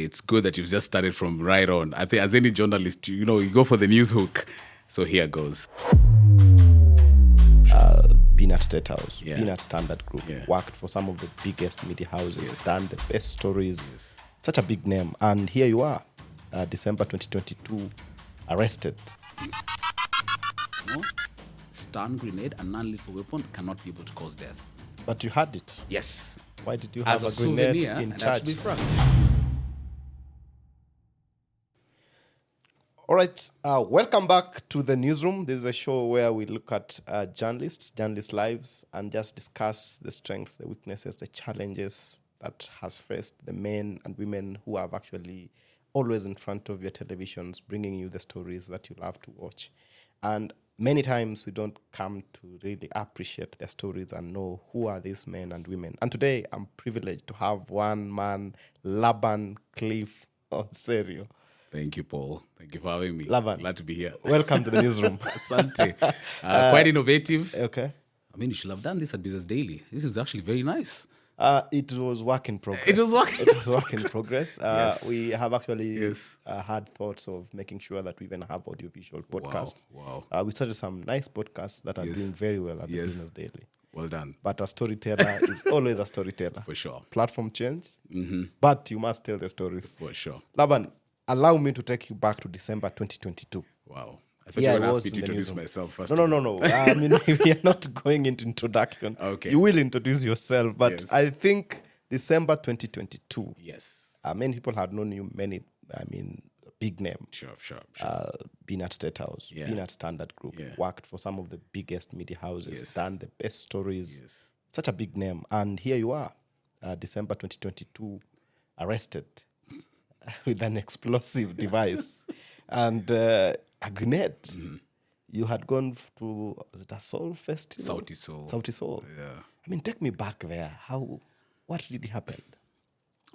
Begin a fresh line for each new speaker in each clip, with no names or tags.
it's good that you've just started from right on. I think as any journalist, you go for the news hook. So here goes.
Been at State House,
Yeah.
been at Standard Group,
Yeah.
worked for some of the biggest media houses,
Yes.
done the best stories.
Yes.
Such a big name. And here you are, December 2022, arrested.
No? Stun grenade and non-lethal weapon cannot be able to cause death.
But you had it.
Yes.
Why did you
As
have
a
a grenade
souvenir,
in
and that should be
church?
frank.
All right, welcome back to the newsroom. This is a show where we look at journalists' lives, and just discuss the strengths, the weaknesses, the challenges that has faced the men and women who are actually always in front of your televisions, bringing you the stories that you love to watch. And many times we don't come to really appreciate their stories and know who are these men and women. And today I'm privileged to have one man, Laban Cliff Onserio.
Thank you, Paul. Thank you for having me.
Laban.
Glad to be here.
Welcome to the newsroom.
Asante. Quite innovative.
Okay.
I mean, you should have done this at Business Daily. This is actually very nice.
It was work in progress.
It was work
in progress.
Yes.
We have actually
Yes.
had thoughts of making sure that we even have audiovisual podcasts.
Wow.
We started some nice podcasts that are
Yes.
doing very well at the
Yes.
Business Daily.
Well done.
But a storyteller is always a storyteller.
For sure.
Platform change, but you must tell the stories.
For sure.
Laban, allow me to take you back to December 2022.
Wow. I thought
Yeah,
you were
I
going to
was
ask me
in
to
the
introduce
newsroom.
myself first.
No. I mean, we are not going into introduction.
Okay.
You will introduce yourself, but
Yes.
I think December 2022,
Yes.
many people have known you, big name.
Sure.
Been at State House,
Yeah.
been at Standard Group,
Yeah.
worked for some of the biggest media houses,
Yes.
done the best stories.
Yes.
Such a big name. And here you are, December 2022, arrested with an explosive device and a grenade. You had gone to, was it a Solfest?
Sauti Soul. Yeah.
I mean, take me back there. What really happened?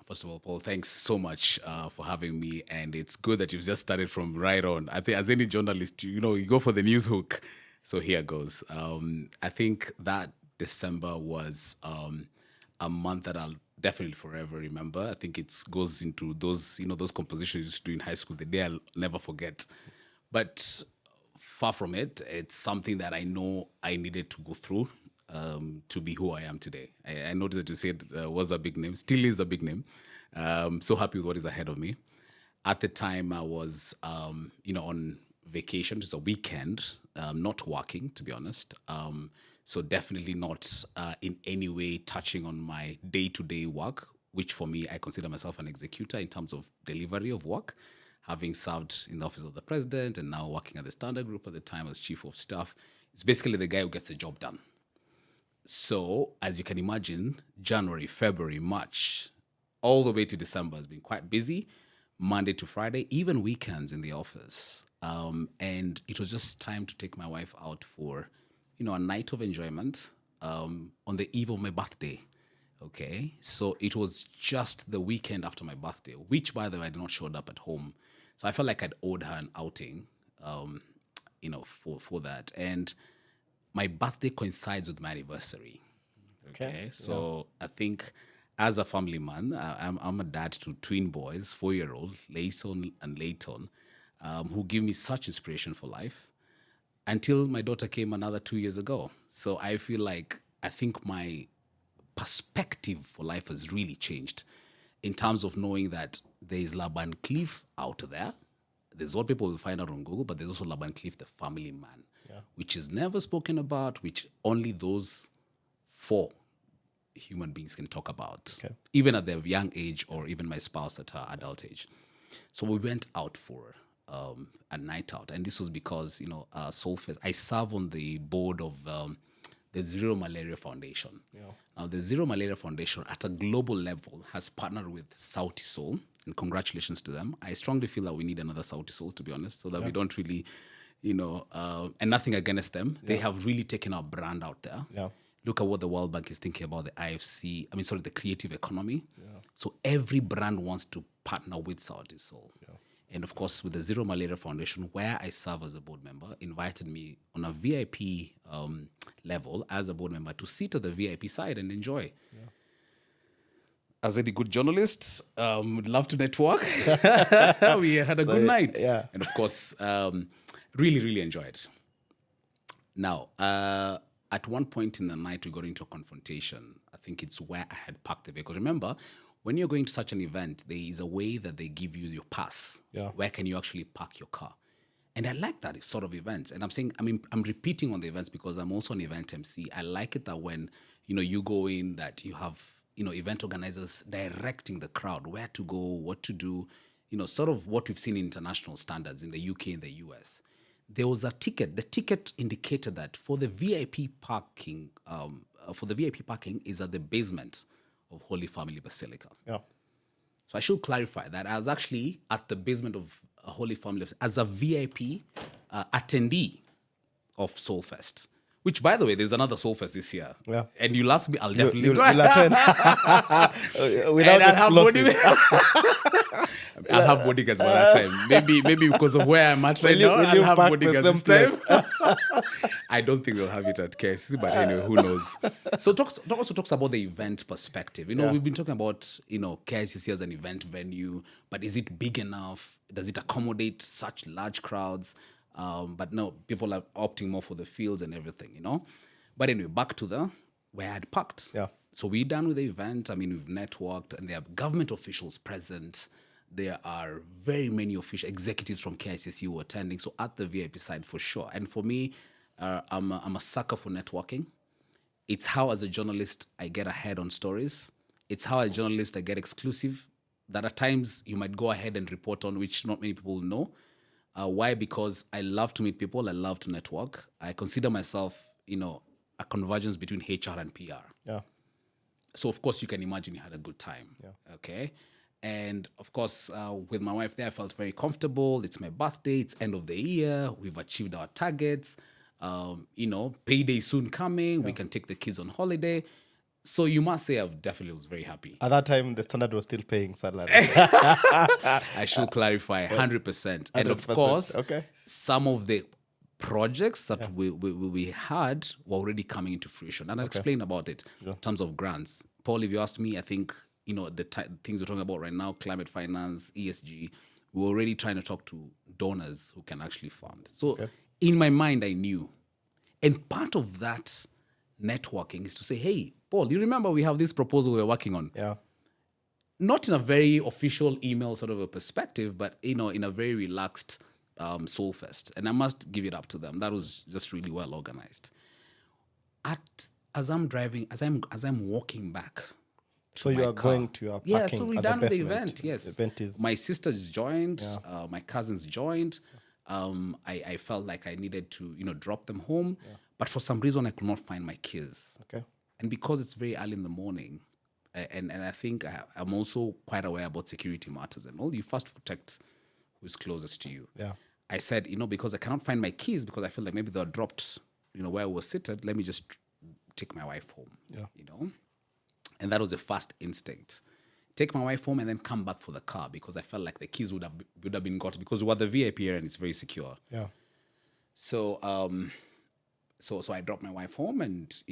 First of all, Paul, thanks so much for having me. And it's good that you've just started from right on. I think as any journalist, you go for the news hook. So here goes. I think that December was a month that I'll definitely forever remember. I think it goes into those, those compositions you used to do in high school, the day I'll never forget. But far from it, it's something that I know I needed to go through to be who I am today. I noticed that you said was a big name, still is a big name. So happy with what is ahead of me. At the time, I was, on vacation, just a weekend, not working, to be honest. So definitely not in any way touching on my day-to-day work, which for me, I consider myself an executor in terms of delivery of work, having served in the office of the president and now working at the Standard Group at the time as chief of staff. It's basically the guy who gets the job done. So, as you can imagine, January, February, March, all the way to December has been quite busy, Monday to Friday, even weekends in the office. And it was just time to take my wife out for, a night of enjoyment on the eve of my birthday. Okay, so it was just the weekend after my birthday, which, by the way, I did not show up at home. So I felt like I'd owed her an outing, for that. And my birthday coincides with my anniversary. Okay. So I think as a family man, I'm a dad to twin boys, 4-year-old, Layson and Layton, who give me such inspiration for life until my daughter came another 2 years ago. So I feel like I think my perspective for life has really changed in terms of knowing that there is Laban Cliff out there. There's what people will find out on Google, but there's also Laban Cliff, the family man, which is never spoken about, which only those 4 human beings can talk about, even at their young age or even my spouse at her adult age. So we went out for a night out. And this was because, Solfest, I serve on the board of the Zero Malaria Foundation. Now, the Zero Malaria Foundation at a global level has partnered with Sauti Soul, and congratulations to them. I strongly feel that we need another Sauti Soul, to be honest, so that we don't really, and nothing against them. They have really taken our brand out there. Look at what the World Bank is thinking about the creative economy. So every brand wants to partner with Sauti Soul. And of course, with the Zero Malaria Foundation, where I serve as a board member, invited me on a VIP level as a board member to sit at the VIP side and enjoy. as any good journalist, would love to network. We had a good night.
yeah.
And of course, really, really enjoyed. Now, at one point in the night, we got into a confrontation. I think it's where I had parked the vehicle. Remember, when you're going to such an event, there is a way that they give you your pass.
Yeah.
Where can you actually park your car? And I like that sort of events. And I'm saying, I'm repeating on the events because I'm also an event MC. I like it that when, you go in, that you have, event organizers directing the crowd, where to go, what to do, sort of what we've seen in international standards in the UK and the US. There was a ticket. The ticket indicated that for the VIP parking, is at the basement of Holy Family Basilica.
Yeah.
So I should clarify that I was actually at the basement of Holy Family as a VIP attendee of Solfest. Which, by the way, there's another Solfest this year.
Yeah.
And you'll ask me, I'll definitely
You'll
go.
attend. Without
And I'll
explosives.
I'll have bodyguards by that time. Maybe because of where I'm at right now,
will
I'll
you
have
park the
bodyguards
same
this time. I don't think they'll have it at KSC, but anyway, who knows? So also talks about the event perspective. We've been talking about, KSCC as an event venue, but is it big enough? Does it accommodate such large crowds? But no, people are opting more for the fields and everything, But anyway, back to where I had parked.
Yeah.
So we're done with the event. We've networked, and there are government officials present. There are very many official executives from KICC who are attending. So at the VIP side, for sure. And for me, I'm a sucker for networking. It's how, as a journalist, I get ahead on stories. It's how, as a journalist, I get exclusive that at times you might go ahead and report on, which not many people know. Why? Because I love to meet people. I love to network. I consider myself, a convergence between HR and PR.
Yeah.
So, of course, you can imagine you had a good time.
Yeah.
Okay. And, of course, with my wife there, I felt very comfortable. It's my birthday. It's end of the year. We've achieved our targets. Payday soon coming. Yeah. We can take the kids on holiday. So you must say I definitely was very happy.
At that time, the Standard was still paying salaries.
I should clarify, 100%. And of course, some of the projects that we had were already coming into fruition. And I'll explain about it in terms of grants. Paul, if you asked me, I think, the things we're talking about right now, climate finance, ESG, we're already trying to talk to donors who can actually fund. So in my mind, I knew. And part of that networking is to say, hey, Paul, you remember we have this proposal we're working on?
Yeah.
Not in a very official email sort of a perspective, but, in a very relaxed Solfest. And I must give it up to them. That was just really well organized. As I'm driving, as I'm walking back.
So you are going to your parking.
Yeah, so we're done with the event. Yes.
The event is...
My sisters joined, my cousins joined. I felt like I needed to, drop them home. Yeah. But for some reason, I could not find my keys.
Okay.
And because it's very early in the morning, and I think I'm also quite aware about security matters and all, you first protect who's closest to you.
Yeah.
I said, because I cannot find my keys because I feel like maybe they're dropped, where I was seated, let me just take my wife home, And that was the first instinct. Take my wife home and then come back for the car because I felt like the keys would have been got because we were the VIP area and it's very secure.
Yeah.
So So I dropped my wife home, and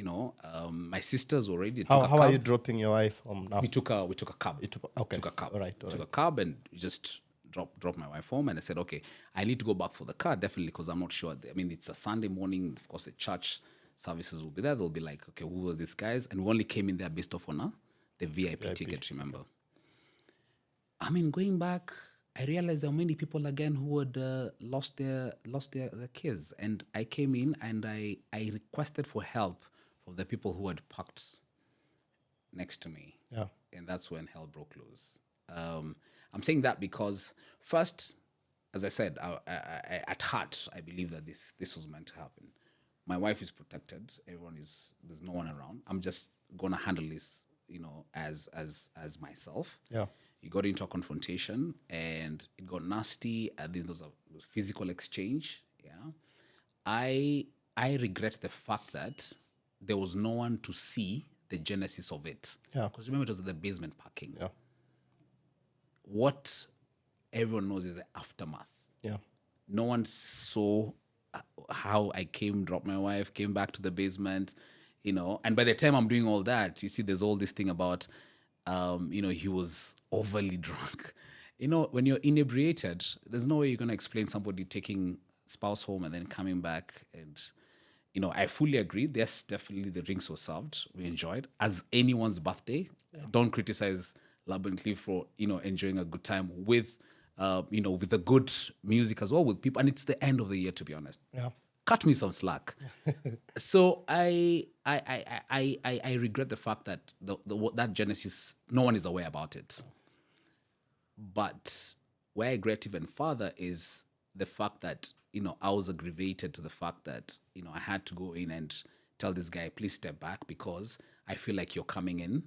my sisters already.
How are you dropping your wife home now?
We took a cab.
Took a cab. All right.
Took a cab and just dropped my wife home, and I said, okay, I need to go back for the car definitely because I'm not sure. It's a Sunday morning. Of course, the church services will be there. They'll be like, okay, who are these guys? And we only came in there based off on the VIP ticket. Remember? Going back, I realized there were many people again who had lost their keys, and I came in and I requested for help from the people who had parked next to me.
Yeah,
and that's when hell broke loose. I'm saying that because first, as I said, I at heart I believe that this was meant to happen. My wife is protected. There's no one around. I'm just gonna handle this, as myself.
Yeah.
You got into a confrontation and it got nasty. And then there was a physical exchange. Yeah. I regret the fact that there was no one to see the genesis of it.
Yeah.
Because remember, it was at the basement parking.
Yeah.
What everyone knows is the aftermath.
Yeah.
No one saw how I dropped my wife, came back to the basement, and by the time I'm doing all that, you see, there's all this thing about He was overly drunk. When you're inebriated, there's no way you're going to explain somebody taking spouse home and then coming back. And, I fully agree. Yes, definitely the drinks were served. We enjoyed. As anyone's birthday, don't criticize Laban Cliff for, enjoying a good time with, with the good music as well with people. And it's the end of the year, to be honest.
Yeah.
Cut me some slack. So I regret the fact that that Genesis, no one is aware about it. But where I regret even further is the fact that, I was aggravated to the fact that, I had to go in and tell this guy, please step back because I feel like you're coming in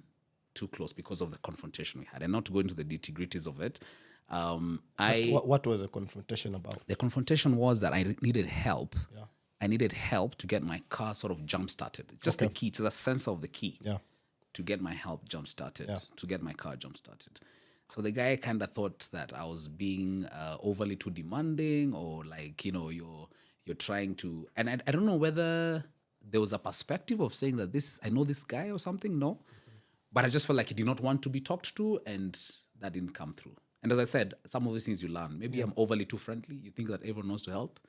too close because of the confrontation we had. And not to go into the nitty-gritties of it.
What was the confrontation about?
The confrontation was that I needed help. Yeah. I needed help to get my car sort of jump-started. Just the key, to the sensor of the key.
Yeah.
To get my help jump-started, to get my car jump-started. So the guy kind of thought that I was being overly too demanding, or like, you're trying to, and I don't know whether there was a perspective of saying that I know this guy or something, no. But I just felt like he did not want to be talked to, and that didn't come through. And as I said, some of these things you learn. Maybe I'm overly too friendly. You think that everyone wants to help.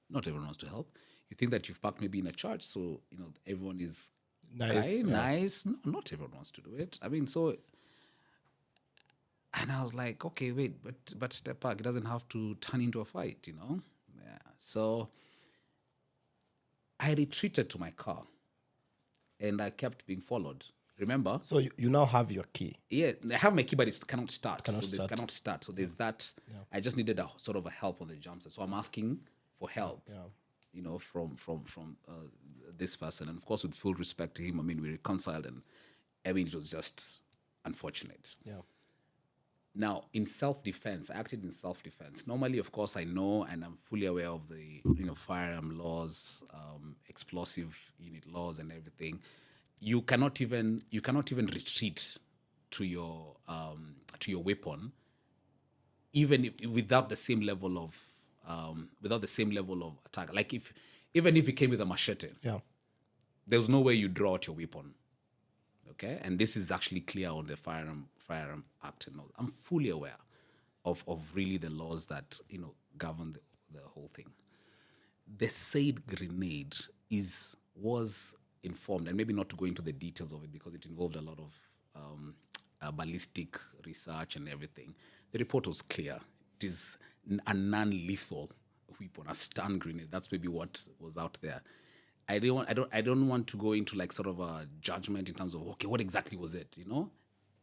Not everyone wants to help. You think that you've parked maybe in a church, so, everyone is
Nice.
nice. No, not everyone wants to do it. I mean, so... And I was like, okay, wait, but step back. It doesn't have to turn into a fight, Yeah. So I retreated to my car, and I kept being followed. Remember?
So you now have your key.
Yeah, I have my key, but it cannot start.
Cannot
start. So there's that. Yeah. I just needed a sort of a help on the jump set. So I'm asking for help. Yeah. From this person, and of course with full respect to him. I mean, we reconciled, and I mean it was just unfortunate.
Yeah.
Now, in self-defense, I acted in self-defense. Normally, of course, I know and I'm fully aware of the firearm laws, explosive unit laws, and everything. You cannot even retreat to your weapon, even without the same level of attack. Like even if you came with a machete, there was no way you draw out your weapon. Okay, and this is actually clear on the Firearm Act and all. I'm fully aware of really the laws that govern the whole thing. The said grenade was informed, and maybe not to go into the details of it because it involved a lot of ballistic research and everything. The report was clear. It is a non-lethal weapon, a stun grenade. That's maybe what was out there. I don't want to go into like sort of a judgment in terms of, okay, what exactly was it?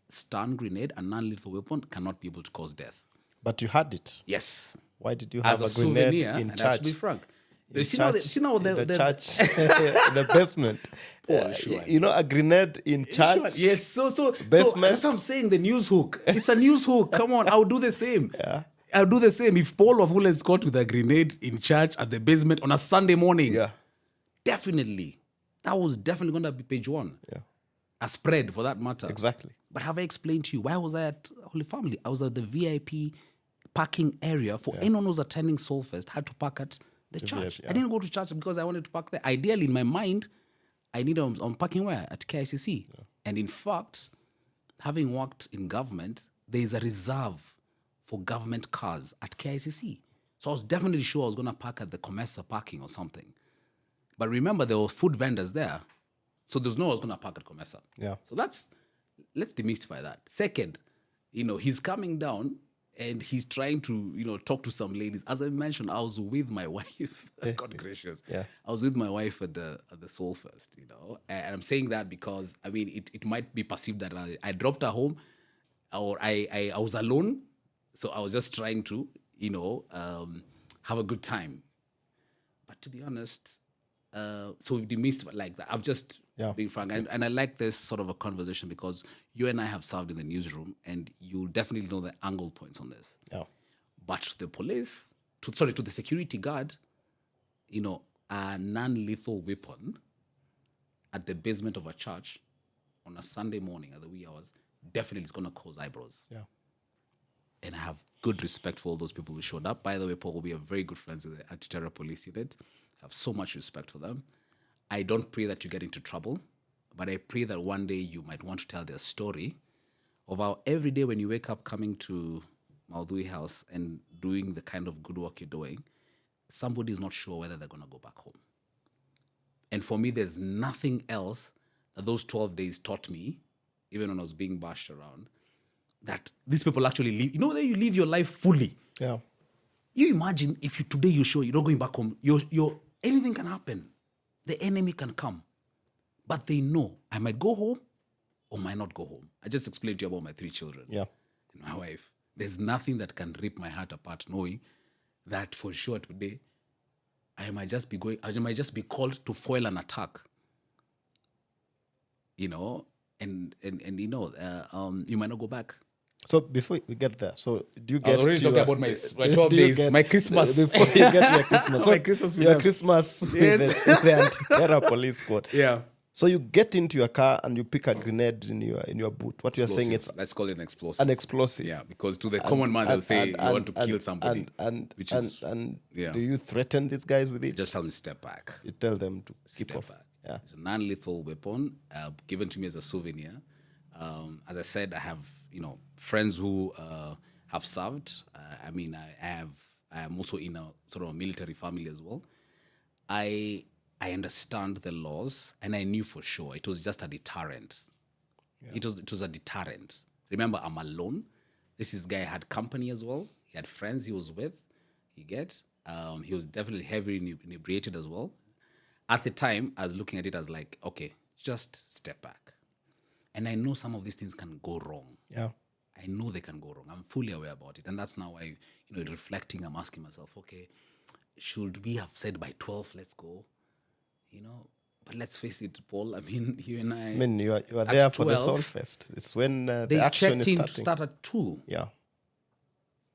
Stun grenade, a non-lethal weapon, cannot be able to cause death.
But you had it. Yes. Why did you have
as
a grenade
souvenir,
in
and
church?
To be frank,
In
see
church,
now
in the church, the basement. A grenade in church.
Yes, so
basement.
That's what I'm saying. The news hook. It's a news hook. Come on, I'll do the same. Yeah. I'll do the same. If Paul of Woolen is caught with a grenade in church at the basement on a Sunday morning, definitely, that was definitely going to be page one.
Yeah.
A spread, for that matter.
Exactly.
But have I explained to you, why was I at Holy Family? I was at the VIP parking area for anyone who's attending Solfest had to park at the church. VIP, I didn't go to church because I wanted to park there. Ideally, in my mind, I need on parking where? At KICC. Yeah. And in fact, having worked in government, there is a reserve for government cars at KICC. So I was definitely sure I was going to park at the Comesa parking or something. But remember, there were food vendors there. So there's no I was going to park at Comesa.
Yeah.
So let's demystify that. Second, he's coming down and he's trying to, talk to some ladies. As I mentioned, I was with my wife. God gracious. Yeah. I was with my wife at the Solfest, And I'm saying that because, I mean, it might be perceived that I dropped her home or I was alone. So I was just trying to, have a good time. But to be honest, so we've demystified like that. I've just been frank. And I like this sort of a conversation because you and I have served in the newsroom and you'll definitely know the angle points on this. Yeah. But to the police, to the security guard, a non-lethal weapon at the basement of a church on a Sunday morning at the wee hours definitely is going to cause eyebrows. Yeah. And I have good respect for all those people who showed up. By the way, Paul, we are very good friends with the anti-terror police unit. I have so much respect for them. I don't pray that you get into trouble, but I pray that one day you might want to tell their story of how every day when you wake up coming to Maudhui House and doing the kind of good work you're doing, somebody is not sure whether they're going to go back home. And for me, there's nothing else that those 12 days taught me, even when I was being bashed around, that these people actually live. You know, that you live your life fully.
Yeah.
You imagine if you today you show you're not going back home, you're anything can happen. The enemy can come. But they know I might go home or might not go home. I just explained to you about my 3 children.
Yeah.
And my wife. There's nothing that can rip my heart apart knowing that for sure today I might just be called to foil an attack. You know, and you know, you might not go back.
So before we get there, so do you
I
get
was already
to
talking
your-
about my
do
12
you
days,
get-
my Christmas.
before you get to your Christmas? So
My Christmas with
your
them.
Christmas with
Yes.
the anti-terror police squad.
Yeah.
So you get into your car and you pick a grenade in your boot. What you're saying, it's
Let's call it an explosive.
an explosive.
Yeah, because to the common man they'll say you want to kill somebody.
And
yeah.
do you threaten these guys with it?
Just tell them to step back.
You tell them to keep
Step
off.
back.
Yeah.
It's a non-lethal weapon given to me as a souvenir. As I said, I have friends who have served. I am also in a sort of a military family as well. I understand the laws, and I knew for sure it was just a deterrent. Yeah. It was a deterrent. Remember, I'm alone. This guy had company as well. He had friends he was with. You get? He was definitely heavily inebriated as well. At the time, I was looking at it as like, okay, just step back. And I know some of these things can go wrong.
Yeah.
I know they can go wrong. I'm fully aware about it. And that's now why, reflecting, I'm asking myself, okay, should we have said by 12, let's go? But let's face it, Paul. I mean, you and I.
I mean, you are there for the
12,
Solfest. It's when
they
the action
checked
is
in
starting.
to start at 2.
Yeah.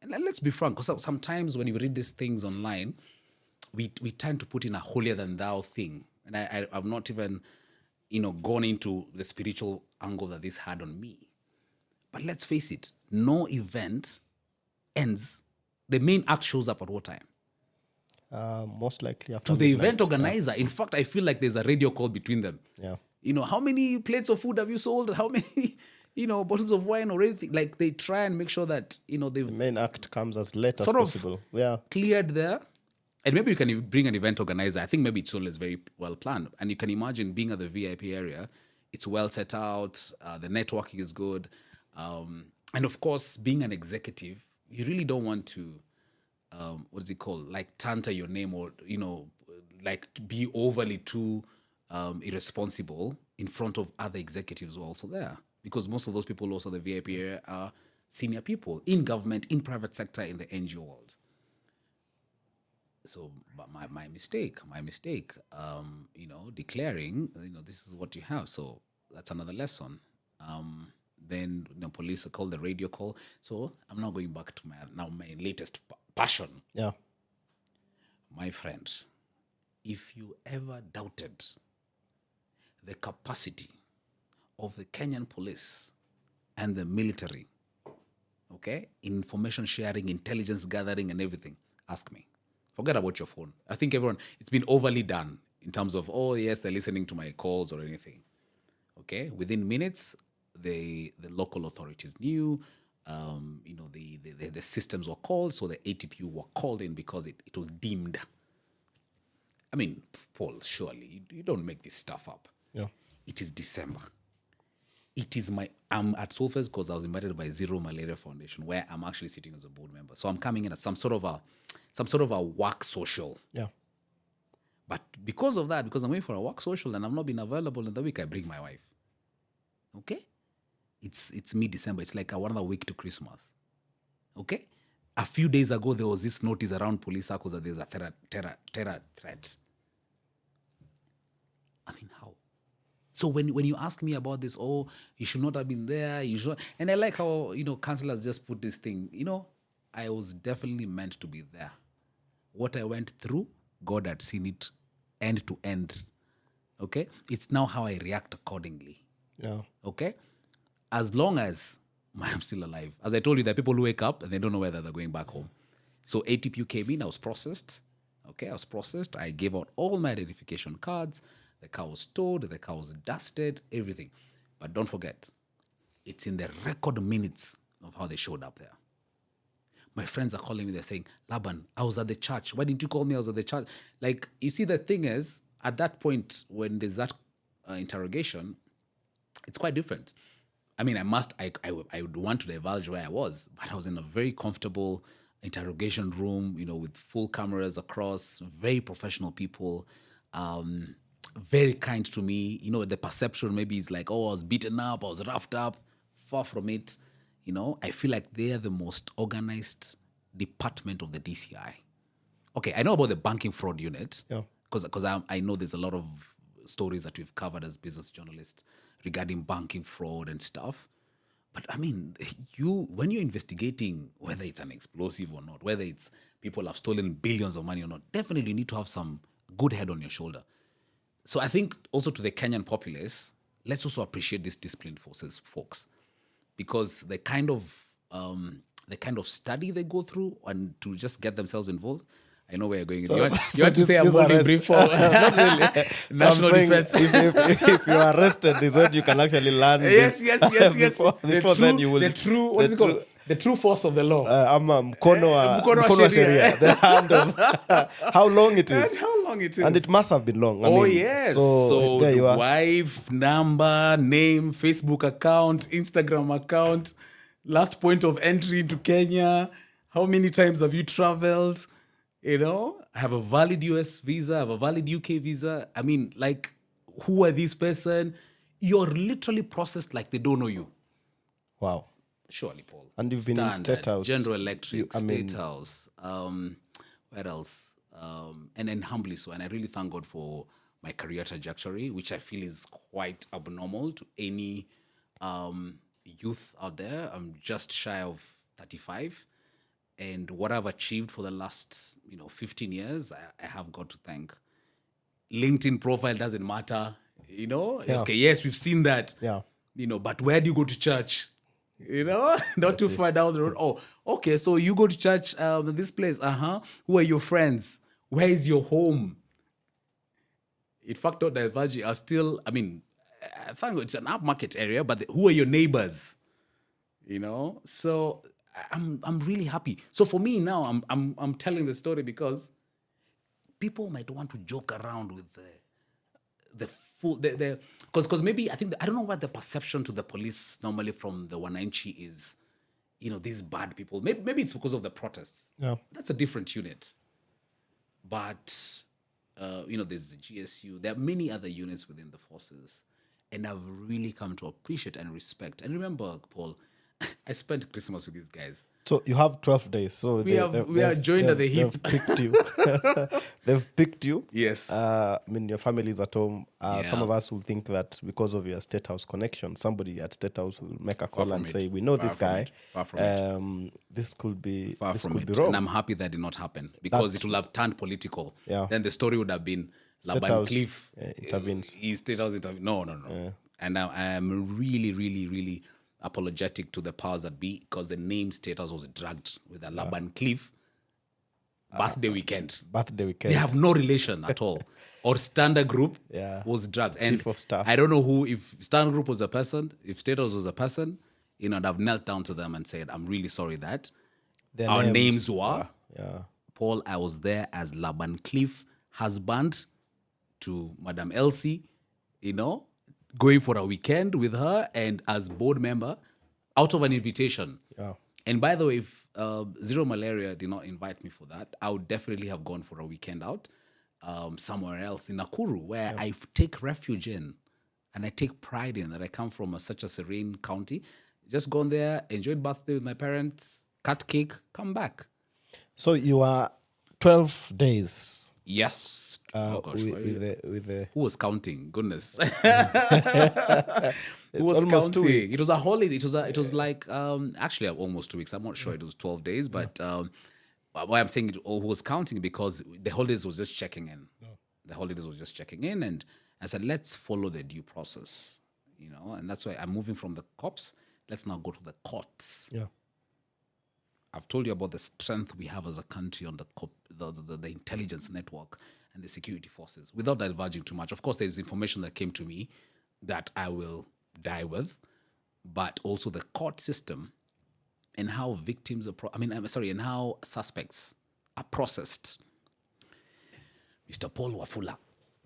And let's be frank, because sometimes when you read these things online, we tend to put in a holier than thou thing. And I've not even, gone into the spiritual angle that this had on me. But let's face it, no event ends. The main act shows up at what time?
Most likely after
To the
midnight.
event organizer. In fact, I feel like there's a radio call between them.
Yeah.
How many plates of food have you sold? How many, bottles of wine or anything? Like they try and make sure that,
The
they've
main act comes as late as
Sort of.
possible. Yeah.
cleared there. And maybe you can bring an event organizer. I think maybe it's always very well planned. And you can imagine being at the VIP area, it's well set out, the networking is good. And of course, being an executive, you really don't want to, what is it called? Like tanter your name or, like to be overly too irresponsible in front of other executives who are also there. Because most of those people also the VIP area are senior people in government, in private sector, in the NGO world. So but my mistake, declaring, this is what you have. So that's another lesson. Then police call the radio call. So I'm now going back to my latest passion.
Yeah.
My friend, if you ever doubted the capacity of the Kenyan police and the military, okay, information sharing, intelligence gathering, and everything, ask me. Forget about your phone. I think it's been overly done in terms of, oh, yes, they're listening to my calls or anything. Okay, within minutes, the local authorities knew, the systems were called, so the ATPU were called in because it was deemed. I mean, Paul, surely, you don't make this stuff up.
Yeah.
It is December. I'm at Solfest because I was invited by Zero Malaria Foundation, where I'm actually sitting as a board member. So I'm coming in at some sort of a work social.
Yeah.
But because of that, because I'm waiting for a work social and I've not been available in the week, I bring my wife. Okay? It's mid-December. It's like another week to Christmas. Okay? A few days ago, there was this notice around police circles that there's a terror threat. I mean, how? So when you ask me about this, oh, you should not have been there, and I like how, councillors just put this thing, I was definitely meant to be there. What I went through, God had seen it end to end. Okay? It's now how I react accordingly.
Yeah.
Okay? As long as I'm still alive. As I told you, there are people who wake up and they don't know whether they're going back home. So ATPU came in, I was processed. Okay, I was processed. I gave out all my identification cards. The car was towed, the car was dusted, everything. But don't forget, it's in the record minutes of how they showed up there. My friends are calling me, they're saying, Laban, I was at the church. Why didn't you call me? I was at the church. Like, you see, the thing is, at that point, when there's that interrogation, it's quite different. I mean, I would want to divulge where I was, but I was in a very comfortable interrogation room, with full cameras across, very professional people, very kind to me. The perception maybe is like, oh, I was beaten up, I was roughed up. Far from it. I feel like they're the most organized department of the DCI. Okay, I know about the banking fraud unit, because I know there's a lot of stories that we've covered as business journalists regarding banking fraud and stuff. But I mean, when you're investigating whether it's an explosive or not, whether it's people have stolen billions of money or not, definitely you need to have some good head on your shoulder. So I think also to the Kenyan populace, let's also appreciate these disciplined forces folks, because the kind of study they go through and to just get themselves involved. I know where you're going. You want to say I'm holding brief for
not really.
national defense.
If you are arrested, is when you can actually learn.
Yes.
Before then you will.
The true force of the law.
Mkono wa sheria. The hand of how long it is.
How long it is.
And it must have been long.
Yes. So
there you are.
Wife, number, name, Facebook account, Instagram account, last point of entry into Kenya. How many times have you traveled? I have a valid US visa, I have a valid UK visa. I mean, like, who are these person? You're literally processed like they don't know you.
Wow.
Surely, Paul.
And you've been in State House.
General Electric, State House. Where else? And then humbly so. And I really thank God for my career trajectory, which I feel is quite abnormal to any youth out there. I'm just shy of 35. And what I've achieved for the last, 15 years, I have God to thank. LinkedIn profile doesn't matter, Yeah. Okay, yes, we've seen that.
Yeah.
But where do you go to church? Not too far down the road. Oh, okay, so you go to church, this place. Who are your friends? Where is your home? In fact, the Virgin are still, I thank God it's an upmarket area, but who are your neighbors? So I'm really happy. So for me now, I'm telling the story because people might want to joke around with because maybe I don't know what the perception to the police normally from the Wananchi is. These bad people. Maybe it's because of the protests.
Yeah,
that's a different unit. But there's the GSU. There are many other units within the forces, and I've really come to appreciate and respect. And remember, Paul, I spent Christmas with these guys.
So you have 12 days. So
we are joined at the hip.
They've picked you. They've picked you.
Yes.
Your family is at home. Some of us will think that because of your State House connection, somebody at State House will make a call and say, "We know this guy.
Far from it.
This could be
Far
this
from
could
it.
be wrong."
And I'm happy that did not happen because it will have turned political.
Yeah.
Then the story would have been
State
Laban
House,
Cliff
intervenes.
State House intervenes. No.
Yeah.
And I am really, really, really apologetic to the powers that be because the name State House was dragged with a Laban Cliff birthday weekend. They have no relation at all. Or Standard Group was dragged.
Chief of Staff.
I don't know if Standard Group was a person, if State House was a person, I'd have knelt down to them and said, I'm really sorry that our names were. Paul, I was there as Laban Cliff, husband to Madam Elsie, going for a weekend with her and as board member out of an invitation.
Yeah.
And by the way, if Zero Malaria did not invite me for that, I would definitely have gone for a weekend out somewhere else in Nakuru, where I take refuge in and I take pride in that I come from such a serene county. Just gone there, enjoyed birthday with my parents, cut cake, come back.
So you are 12 days.
Yes. Oh gosh,
with the
who was counting? Goodness.
It's
Who was
almost 2
counting?
weeks.
It was a holiday. It was like actually almost 2 weeks. I'm not sure it was 12 days, but why I'm saying who was counting because the holidays was just checking in. The holidays was just checking in, and I said let's follow the due process, and that's why I'm moving from the cops. Let's now go to the courts.
Yeah.
I've told you about the strength we have as a country on the intelligence network and the security forces. Without diverging too much, of course, there's information that came to me that I will die with. but also the court system and how victims are, and how suspects are processed. Mr. Paul Wafula,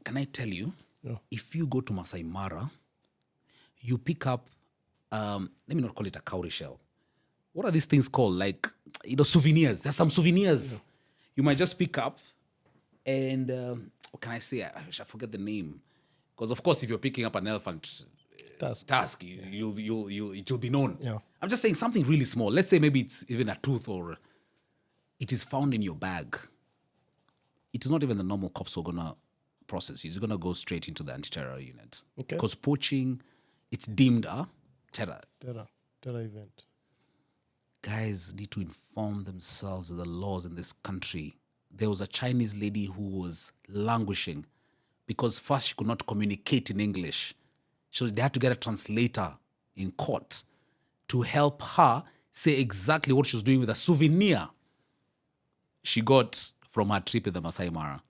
can I tell you, if you go to Masai Mara, you pick up, let me not call it a cowrie shell. What are these things called? Like, souvenirs. There's some souvenirs you might just pick up and, what can I say? I forget the name. Because, of course, if you're picking up an elephant tusk, it will be known.
Yeah.
I'm just saying something really small. Let's say maybe it's even a tooth or it is found in your bag. It is not even the normal cops who are going to process you. It's going to go straight into the anti-terror unit.
Okay.
Because poaching, it's deemed a terror
event.
Guys need to inform themselves of the laws in this country. There was a Chinese lady who was languishing because first she could not communicate in English. So they had to get a translator in court to help her say exactly what she was doing with a souvenir she got from her trip in the Masai Mara.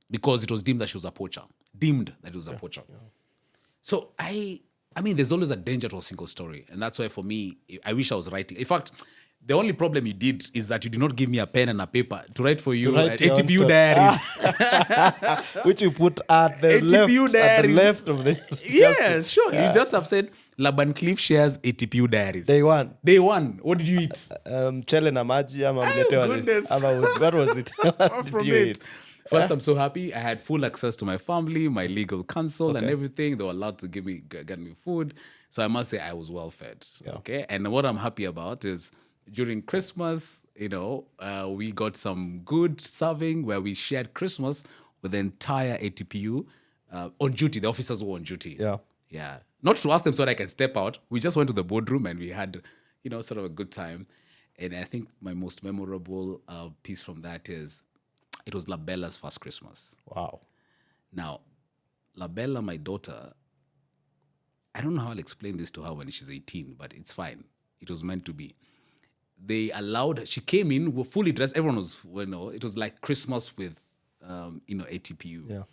Because it was deemed that she was a poacher. So there's always a danger to a single story. And that's why for me, I wish I was writing. In fact, the only problem you did is that you did not give me a pen and a paper to write for you ATPU diaries.
Which we put at the left of the...
Yes, sure. Yeah. You just have said, Laban Cliff shares ATPU diaries.
Day one.
What did you eat?
Chele na maji ama mletewa.
Goodness.
What was it? What did you eat?
First, I'm so happy. I had full access to my family, my legal counsel, and everything. They were allowed to get me food. So I must say I was well fed. Yeah. Okay. And what I'm happy about is during Christmas, we got some good serving where we shared Christmas with the entire ATPU on duty. The officers were on duty.
Yeah.
Yeah. Not to ask them so that I can step out. We just went to the boardroom and we had, sort of a good time. And I think my most memorable piece from that is it was Labella's first Christmas.
Wow. Now,
Labella, my daughter, I don't know how I'll explain this to her when she's 18, but it's fine. It was meant to be. They allowed her. She came in, were fully dressed. Everyone was, it was like Christmas with, ATPU.
Yeah.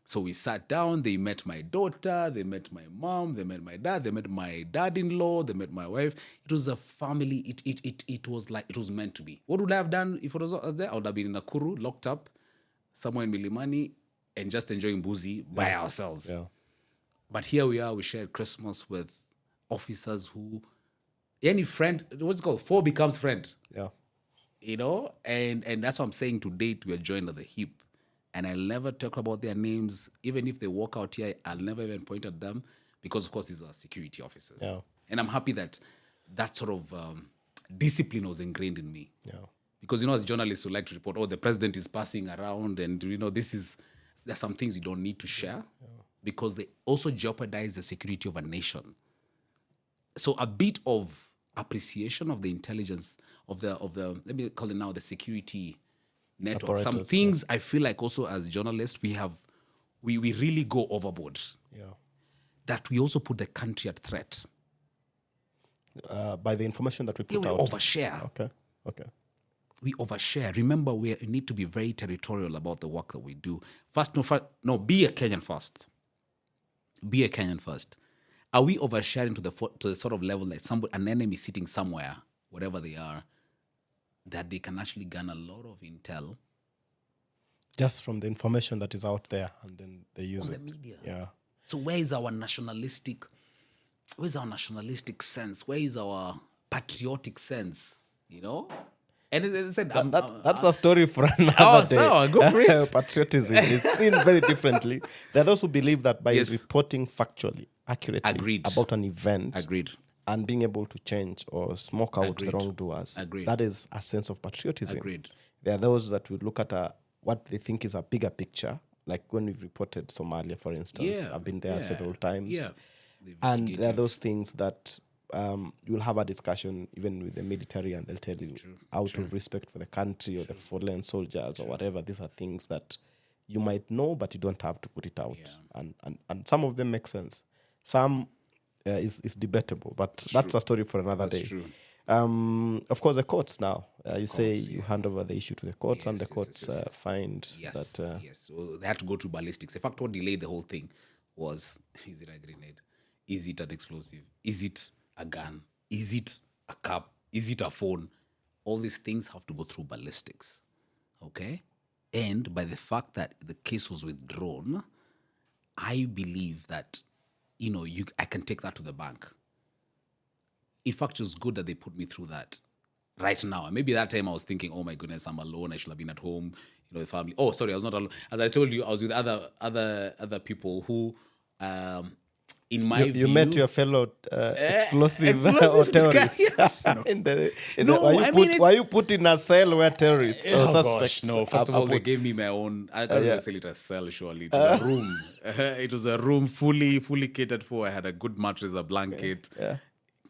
So we sat down. They met my daughter. They met my mom. They met my dad. They met my dad-in-law. They met my wife. It was a family. It was like it was meant to be. What would I have done if it was there? I would have been in Nakuru, locked up, somewhere in Milimani, and just enjoying boozy by ourselves.
Yeah.
But here we are. We shared Christmas with officers who, any friend, what's it called? Four becomes friend.
Yeah.
And that's what I'm saying. To date, we are joined at the hip. And I'll never talk about their names. Even if they walk out here, I'll never even point at them because, of course, these are security officers.
Yeah.
And I'm happy that sort of discipline was ingrained in me.
Yeah.
Because, as journalists who like to report, the president is passing around and, there's some things you don't need to share because they also jeopardize the security of a nation. So a bit of appreciation of the intelligence of the let me call it now the security network. Some things I feel like also as journalists we really go overboard.
Yeah.
That we also put the country at threat.
By the information that we put out.
We overshare.
Okay.
We overshare. Remember, we need to be very territorial about the work that we do. Be a Kenyan first. Be a Kenyan first. Are we oversharing to the sort of level that an enemy sitting somewhere, whatever they are, that they can actually gain a lot of intel
just from the information that is out there, and then they use
the media?
Yeah.
So where is our nationalistic sense? Where is our patriotic sense? And as I said,
that's a story for another day.
So go for it.
Patriotism is seen very differently. There are those who believe that by reporting factually, accurately about an event, and being able to change or smoke out the wrongdoers, that is a sense of patriotism. There are those that would look at what they think is a bigger picture, like when we've reported Somalia, for instance. I've been there several times.
Yeah.
And there are those things that you'll have a discussion even with the military, and they'll tell you out of respect for the country or the fallen soldiers or whatever. These are things that you might know, but you don't have to put it out. And some of them make sense. Some is debatable, but that's a story for another day.
True.
Of course, the courts now. You hand over the issue to the courts, and the courts find that...
Yes, so they had to go to ballistics. In fact, what delayed the whole thing was, is it a grenade? Is it an explosive? Is it a gun? Is it a cup? Is it a phone? All these things have to go through ballistics. Okay? And by the fact that the case was withdrawn, I believe that, I can take that to the bank. In fact, it's good that they put me through that right now. And maybe that time I was thinking, oh my goodness, I'm alone. I should have been at home, the family. Oh, sorry, I was not alone. As I told you, I was with other people who, in my view,
you met your fellow explosive or terrorists.
Yes.
Were you put in a cell where terrorists or suspects?
No, first of all, they gave me my own. I don't even say it a cell. Surely it was a room. It was a room fully catered for. I had a good mattress, a blanket.
Yeah.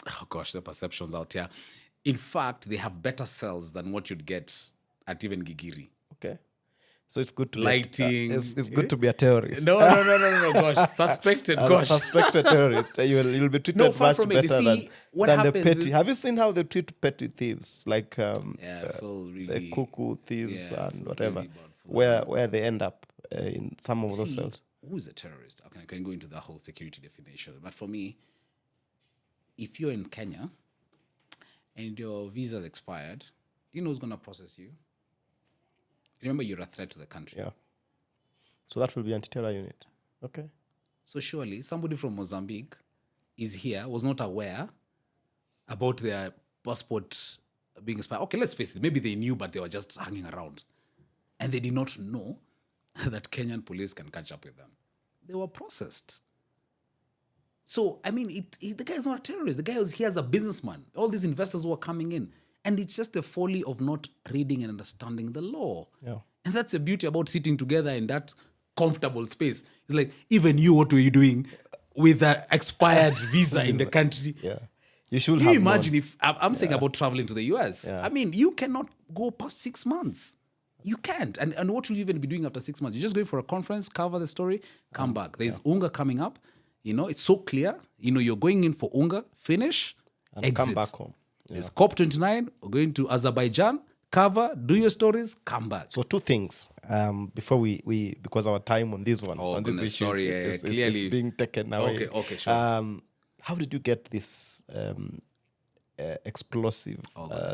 Oh gosh, the perceptions out here. In fact, they have better cells than what you'd get at even Gigiri.
Okay. So it's good to
lighting.
It's good to be a terrorist.
No. Gosh, suspected.
Suspected terrorist. You'll be treated much better than the petty. Have you seen how they treat petty thieves? Like
I feel really,
the cuckoo thieves and whatever,
really
where they end up in some of those cells.
Who is a terrorist? Okay, I can go into that whole security definition. But for me, if you're in Kenya and your visa's expired, you know who's going to process you? Remember, you're a threat to the country.
Yeah. So that will be anti-terror unit. Okay.
So surely somebody from Mozambique is here, was not aware about their passport being expired. Okay, let's face it. Maybe they knew, but they were just hanging around. And they did not know that Kenyan police can catch up with them. They were processed. So, I mean, the guy is not a terrorist. The guy he has a businessman. All these investors who are coming in. And it's just the folly of not reading and understanding the law.
Yeah.
And that's the beauty about sitting together in that comfortable space. It's like, even you, what were you doing with an expired visa in the country?
Yeah. You should
you
have
imagine
known.
if, I'm saying about traveling to the US.
Yeah.
I mean, you cannot go past 6 months. You can't. And what will you even be doing after 6 months? You're just going for a conference, cover the story, come back. There's UNGA coming up. It's so clear. You're going in for UNGA, finish,
And
exit.
come back home. Yeah.
There's COP29, we're going to Azerbaijan, cover, do your stories, come back.
So 2 things before we because our time on this one, on this issue is being taken away.
Okay, sure.
How did you get this explosive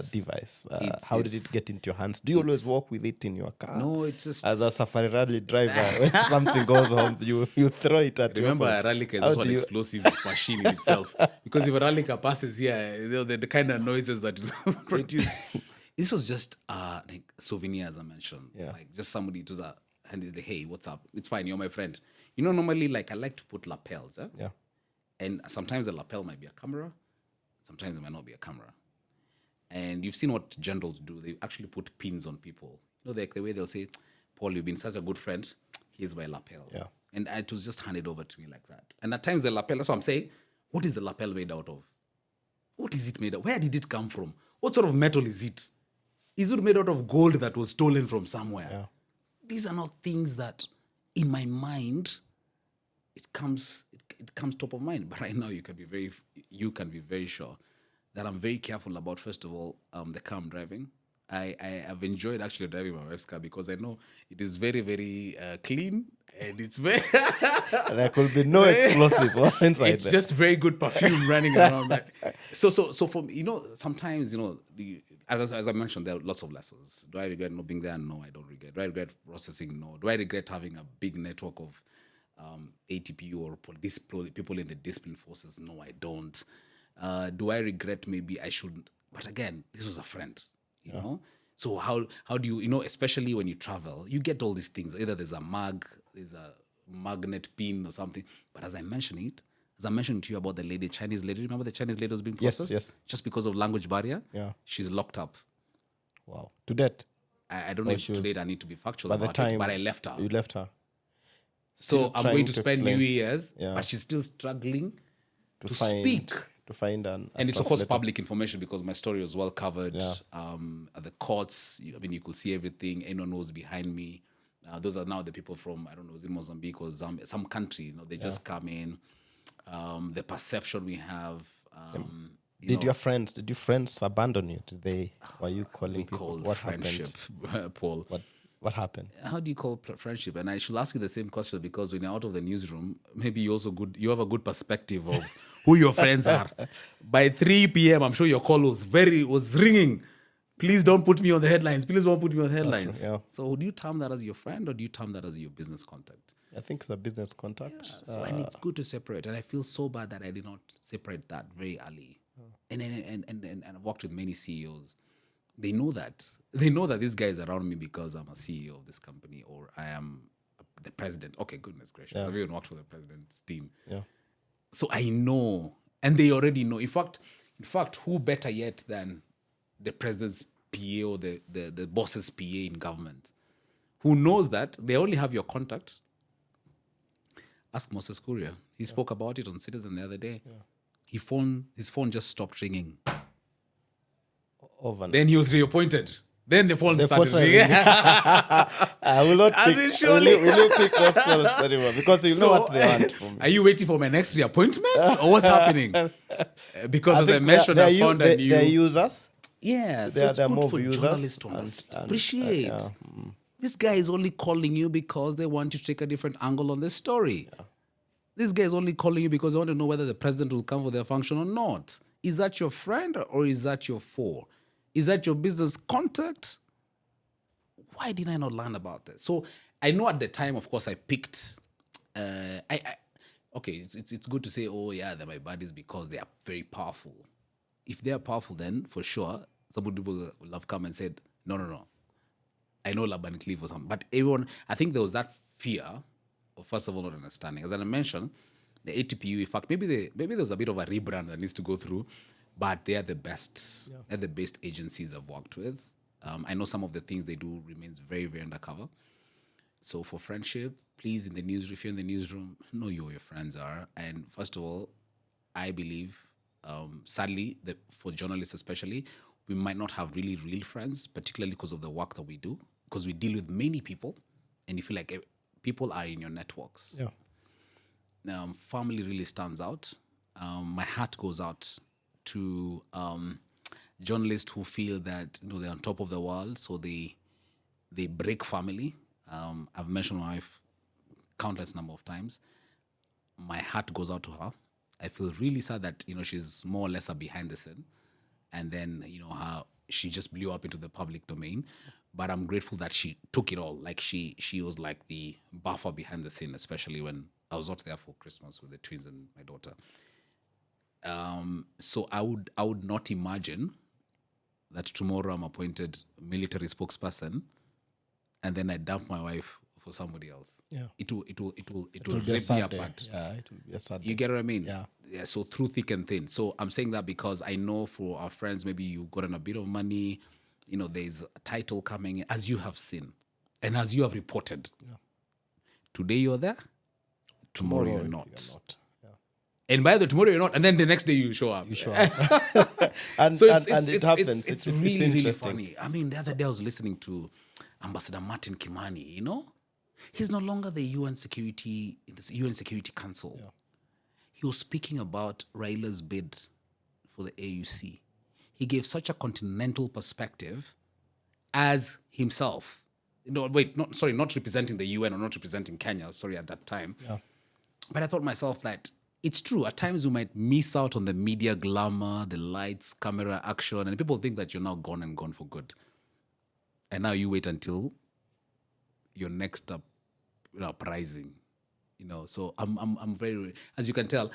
device? How did it get into your hands? Do you always walk with it in your car?
No, it's just...
As a Safari Rally driver, when something goes home, you throw it at
Remember, a rally car is also an explosive machine in itself. Because if a rally car passes here, the kind of noises that it produce. This was just like souvenirs, I mentioned.
Yeah.
Like just somebody to handed the, hey, what's up? It's fine, you're my friend. Normally, like I like to put lapels.
Yeah.
And sometimes the lapel might be a camera. Sometimes it might not be a camera. And you've seen what generals do. They actually put pins on people. Like the way they'll say, Paul, you've been such a good friend. Here's my lapel.
Yeah.
And it was just handed over to me like that. And at times the lapel, that's what I'm saying. What is the lapel made out of? What is it made of? Where did it come from? What sort of metal is it? Is it made out of gold that was stolen from somewhere?
Yeah.
These are not things that, in my mind, it comes top of mind. But right now, you can be very sure that I'm very careful about, first of all, the car I'm driving. I have enjoyed actually driving my wife's car because I know it is very, very clean and it's very...
There could be no explosive inside
It's
there.
just very good perfume running around. So for sometimes, as I mentioned, there are lots of lessons. Do I regret not being there? No, I don't regret. Do I regret processing? No. Do I regret having a big network of ATPU or people in the discipline forces? No, I don't. Do I regret maybe I shouldn't? But again, this was a friend, you know? So how do you, especially when you travel, you get all these things. Either there's a mug, there's a magnet pin or something. But as I mentioned to you about the Chinese lady, remember the Chinese lady was being processed?
Yes.
Just because of language barrier?
Yeah.
She's locked up.
Wow. To death.
I don't know if to date I need to be factual
By the
about
time
it, but I left her.
You left her.
So
Still
I'm
trying
going to spend
explain.
New Years,
Yeah.
but she's still struggling to
find,
speak.
To find an
And it's of course
translator.
public information because my story was well covered.
Yeah.
At the courts, you could see everything. Anyone knows behind me. Those are now the people from, I don't know, is it Mozambique or Zambia, some country. They just come in. The perception we have.
Did your friends abandon you? Were you calling
we
people?
call
What
friendship,
happened?
Paul.
What? What happened?
How do you call friendship? And I should ask you the same question because when you're out of the newsroom, maybe you have a good perspective of who your friends are. By 3 p.m., I'm sure your call was ringing. Please don't put me on the headlines. Please don't put me on the headlines.
True, yeah.
So do you term that as your friend or do you term that as your business contact?
I think it's a business contact.
So, and it's good to separate. And I feel so bad that I did not separate that very early. And I've worked with many CEOs. They know that. They know that this guy is around me because I'm a CEO of this company or I am the president. Okay, goodness gracious. I've even worked for the president's team.
Yeah.
So I know. And they already know. In fact, who better yet than the president's PA or the boss's PA in government? Who knows that they only have your contact. Ask Moses Kuria. He spoke about it on Citizen the other day. Yeah. His phone just stopped ringing.
Overnight.
Then he was reappointed. Then the phone started ringing.
I will not pick. Will you pick those calls anymore? Because you know what they want from me.
Are you waiting for my next reappointment? Or what's happening? Because as I mentioned, I found a new...
They're users?
Yeah, so it's
they're
good
more
for
users
journalists to appreciate. This guy is only calling you because they want you to take a different angle on this story. Yeah. This guy is only calling you because they want to know whether the president will come for their function or not. Is that your friend or is that your foe? Is that your business contact? Why did I not learn about this? So I know at the time, of course, I picked. Okay, it's good to say, oh yeah, they're my buddies because they are very powerful. If they are powerful, then for sure, some people will have come and said, no. I know Laban Cliff or something. But everyone, I think there was that fear of, first of all, not understanding. As I mentioned, the ATPU, in fact, maybe there's a bit of a rebrand that needs to go through, but they are the best. Yeah. They're the best agencies I've worked with. I know some of the things they do remains very, very undercover. So for friendship, please, if you're in the newsroom, know who your friends are. And first of all, I believe, sadly, that for journalists especially, we might not have really real friends, particularly because of the work that we do, because we deal with many people, and you feel like people are in your networks.
Yeah.
Family really stands out. My heart goes out to journalists who feel that they're on top of the world, so they break family. I've mentioned my wife countless number of times. My heart goes out to her. I feel really sad that she's more or less a behind the scene, and then she just blew up into the public domain. But I'm grateful that she took it all. Like she was like the buffer behind the scene, especially when I was not there for Christmas with the twins and my daughter. So I would not imagine that tomorrow I'm appointed military spokesperson, and then I dump my wife for somebody else.
Yeah.
It will
rip
me apart.
Yeah, it will be a sad
You get what I mean?
Yeah.
Yeah. So through thick and thin. So I'm saying that because I know for our friends, maybe you gotten a bit of money, there's a title coming in, as you have seen and as you have reported.
Yeah.
Today you're there, tomorrow you're not.
Yeah.
And by the tomorrow you're not, and then the next day you show up.
And
so
it happens.
It's really, really funny. I mean, the other day I was listening to Ambassador Martin Kimani, He's no longer the UN Security Council. Yeah. He was speaking about Raila's bid for the AUC. He gave such a continental perspective as himself. Not representing the UN or not representing Kenya, at that time.
Yeah.
But I thought myself that it's true. At times we might miss out on the media glamour, the lights, camera, action, and people think that you're now gone for good. And now you wait until your next uprising, So I'm very, as you can tell,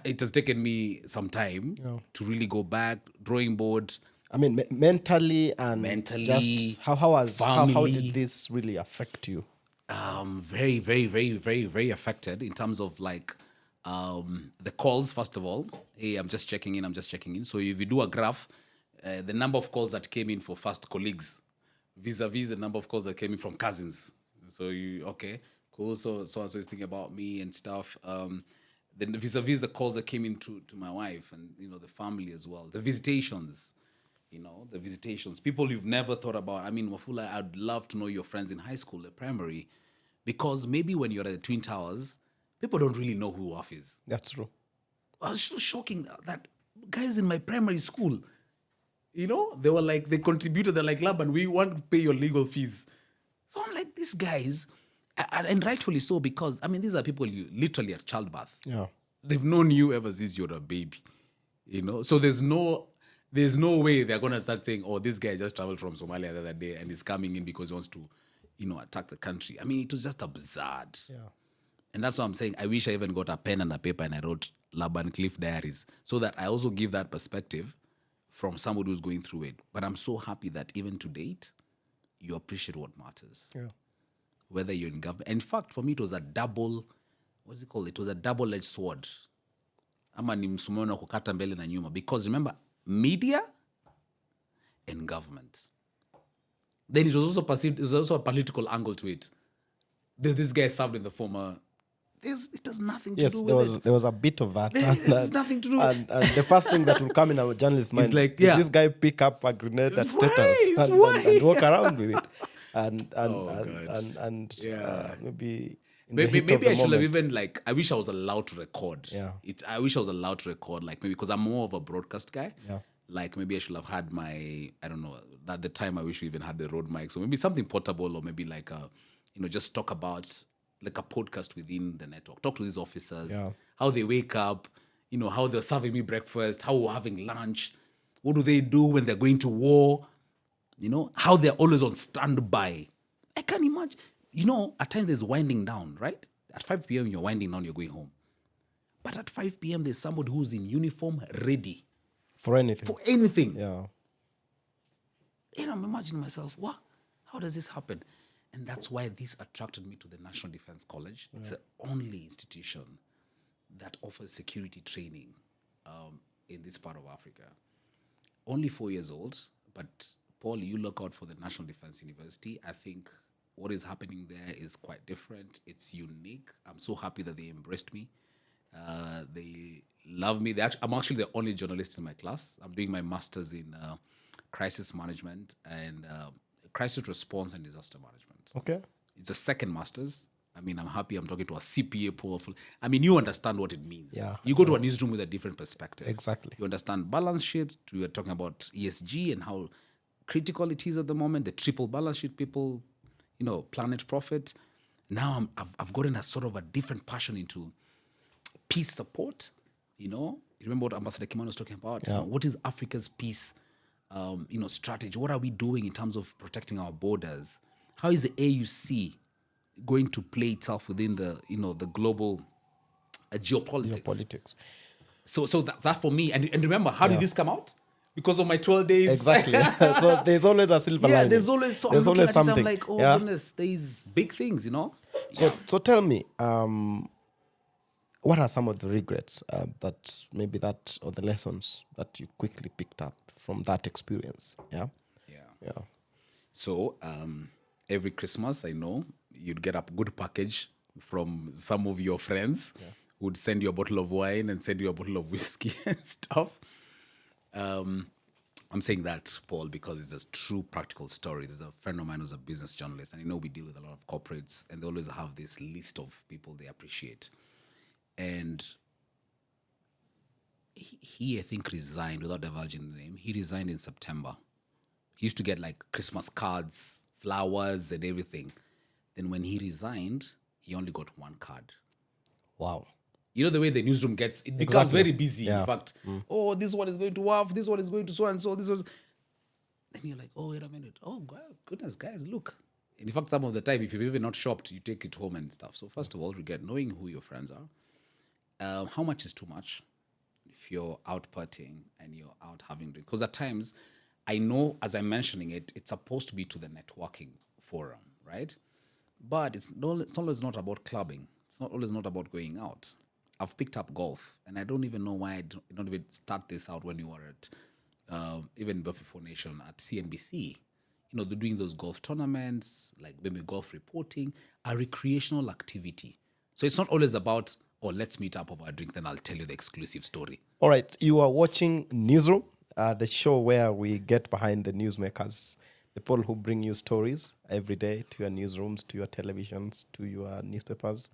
it has taken me some time to really go back, drawing board.
I mean, mentally, just how did this really affect you?
Very, very, very, very, very affected in terms of the calls. First of all, hey, I'm just checking in. So if you do a graph, the number of calls that came in for first colleagues vis-a-vis the number of calls that came in from cousins. So okay, cool. So is thinking about me and stuff. Then vis-a-vis the calls that came in to my wife and the family as well. The visitations, people you've never thought about. I mean, Wafula, I'd love to know your friends in high school, the primary, because maybe when you're at the Twin Towers, people don't really know who Waf is.
That's true.
It was so shocking that guys in my primary school, they were like, they contributed. They're like, Laban, we want to pay your legal fees. So I'm like, these guys, and rightfully so, because I mean, these are people you literally at childbirth.
Yeah.
They've known you ever since you're a baby, So there's no way they're gonna start saying, "Oh, this guy just traveled from Somalia the other day and is coming in because he wants to, attack the country." I mean, it was just absurd.
Yeah.
And that's what I'm saying. I wish I even got a pen and a paper and I wrote Laban Cliff Diaries so that I also give that perspective from somebody who's going through it. But I'm so happy that even to date, you appreciate what matters.
Yeah.
Whether you're in government. In fact, for me, it was a double, what's it called? It was a double-edged sword. Ama ni msumeno kukata mbele na nyuma. Because remember, media and government. Then it was also perceived, there's also a political angle to it. This guy served in the former. It has nothing to do with it.
There was a bit of that.
There's nothing to do with it.
And the first thing that will come in our journalist mind
like,
is
yeah.
this guy pick up a grenade at
It's
status
right,
and walk around with it. And
Yeah.
maybe in the heat of
Maybe
the
I should have
moment.
even I wish I was allowed to record.
Yeah.
I wish I was allowed to record maybe because I'm more of a broadcast guy.
Yeah.
Maybe I should have had I don't know, at the time I wish we even had the road mic. So maybe something portable or maybe just talk about like a podcast within the network. Talk to these officers,
Yeah.
how they wake up, how they're serving me breakfast, how we're having lunch, what do they do when they're going to war, how they're always on standby. I can't imagine. At times there's winding down, right? At 5 p.m. you're winding down, you're going home. But at 5 p.m. there's somebody who's in uniform ready.
For anything.
For anything.
Yeah.
I'm imagining myself, what? How does this happen? And that's why this attracted me to the National Defense College. It's the only institution that offers security training in this part of Africa. Only 4 years old, but Paul, you look out for the National Defense University. I think what is happening there is quite different. It's unique. I'm so happy that they embraced me. They love me. I'm actually the only journalist in my class. I'm doing my master's in crisis management and crisis response and disaster management.
Okay.
It's a second master's. I mean, I'm happy I'm talking to a CPA powerful. I mean, you understand what it means.
Yeah.
You go to a newsroom with a different perspective.
Exactly.
You understand balance sheets. We are talking about ESG and how critical it is at the moment. The triple balance sheet people, planet profit. Now I've gotten a sort of a different passion into peace support. You remember what Ambassador Kimano was talking about?
Yeah.
What is Africa's peace, strategy? What are we doing in terms of protecting our borders? How is the AUC going to play itself within the global geopolitics? So that for me, and remember, how did this come out? Because of my 12 days.
Exactly. So there's always a silver lining.
There's always something. I'm like, goodness, there's big things,
So tell me, what are some of the regrets or the lessons that you quickly picked up from that experience? Yeah.
So every Christmas, I know you'd get a good package from some of your friends who would send you a bottle of wine and send you a bottle of whiskey and stuff. I'm saying that, Paul, because it's a true practical story. There's a friend of mine who's a business journalist, and we deal with a lot of corporates, and they always have this list of people they appreciate. And he I think, resigned, without divulging the name. He resigned in September. He used to get Christmas cards, flowers, and everything. Then when he resigned, he only got one card.
Wow.
You know the way the newsroom gets, it becomes very busy.
Yeah.
In fact, this one is going to WAF, this one is going to so and so, this was. Then you're like, wait a minute. Oh, God, goodness, guys, look. And in fact, some of the time, if you've even not shopped, you take it home and stuff. So first of all, regret knowing who your friends are. How much is too much? If you're out partying and you're out having drink. Because at times, I know, as I'm mentioning it, it's supposed to be to the networking forum, right? But it's always not about clubbing. It's not always not about going out. I've picked up golf, and I don't even know why I don't even start this out when you were at, even before Nation, at CNBC. They're doing those golf tournaments, maybe golf reporting, a recreational activity. So it's not always about, let's meet up over a drink, then I'll tell you the exclusive story.
All right, you are watching Newsroom, the show where we get behind the newsmakers, the people who bring you stories every day to your newsrooms, to your televisions, to your newspapers.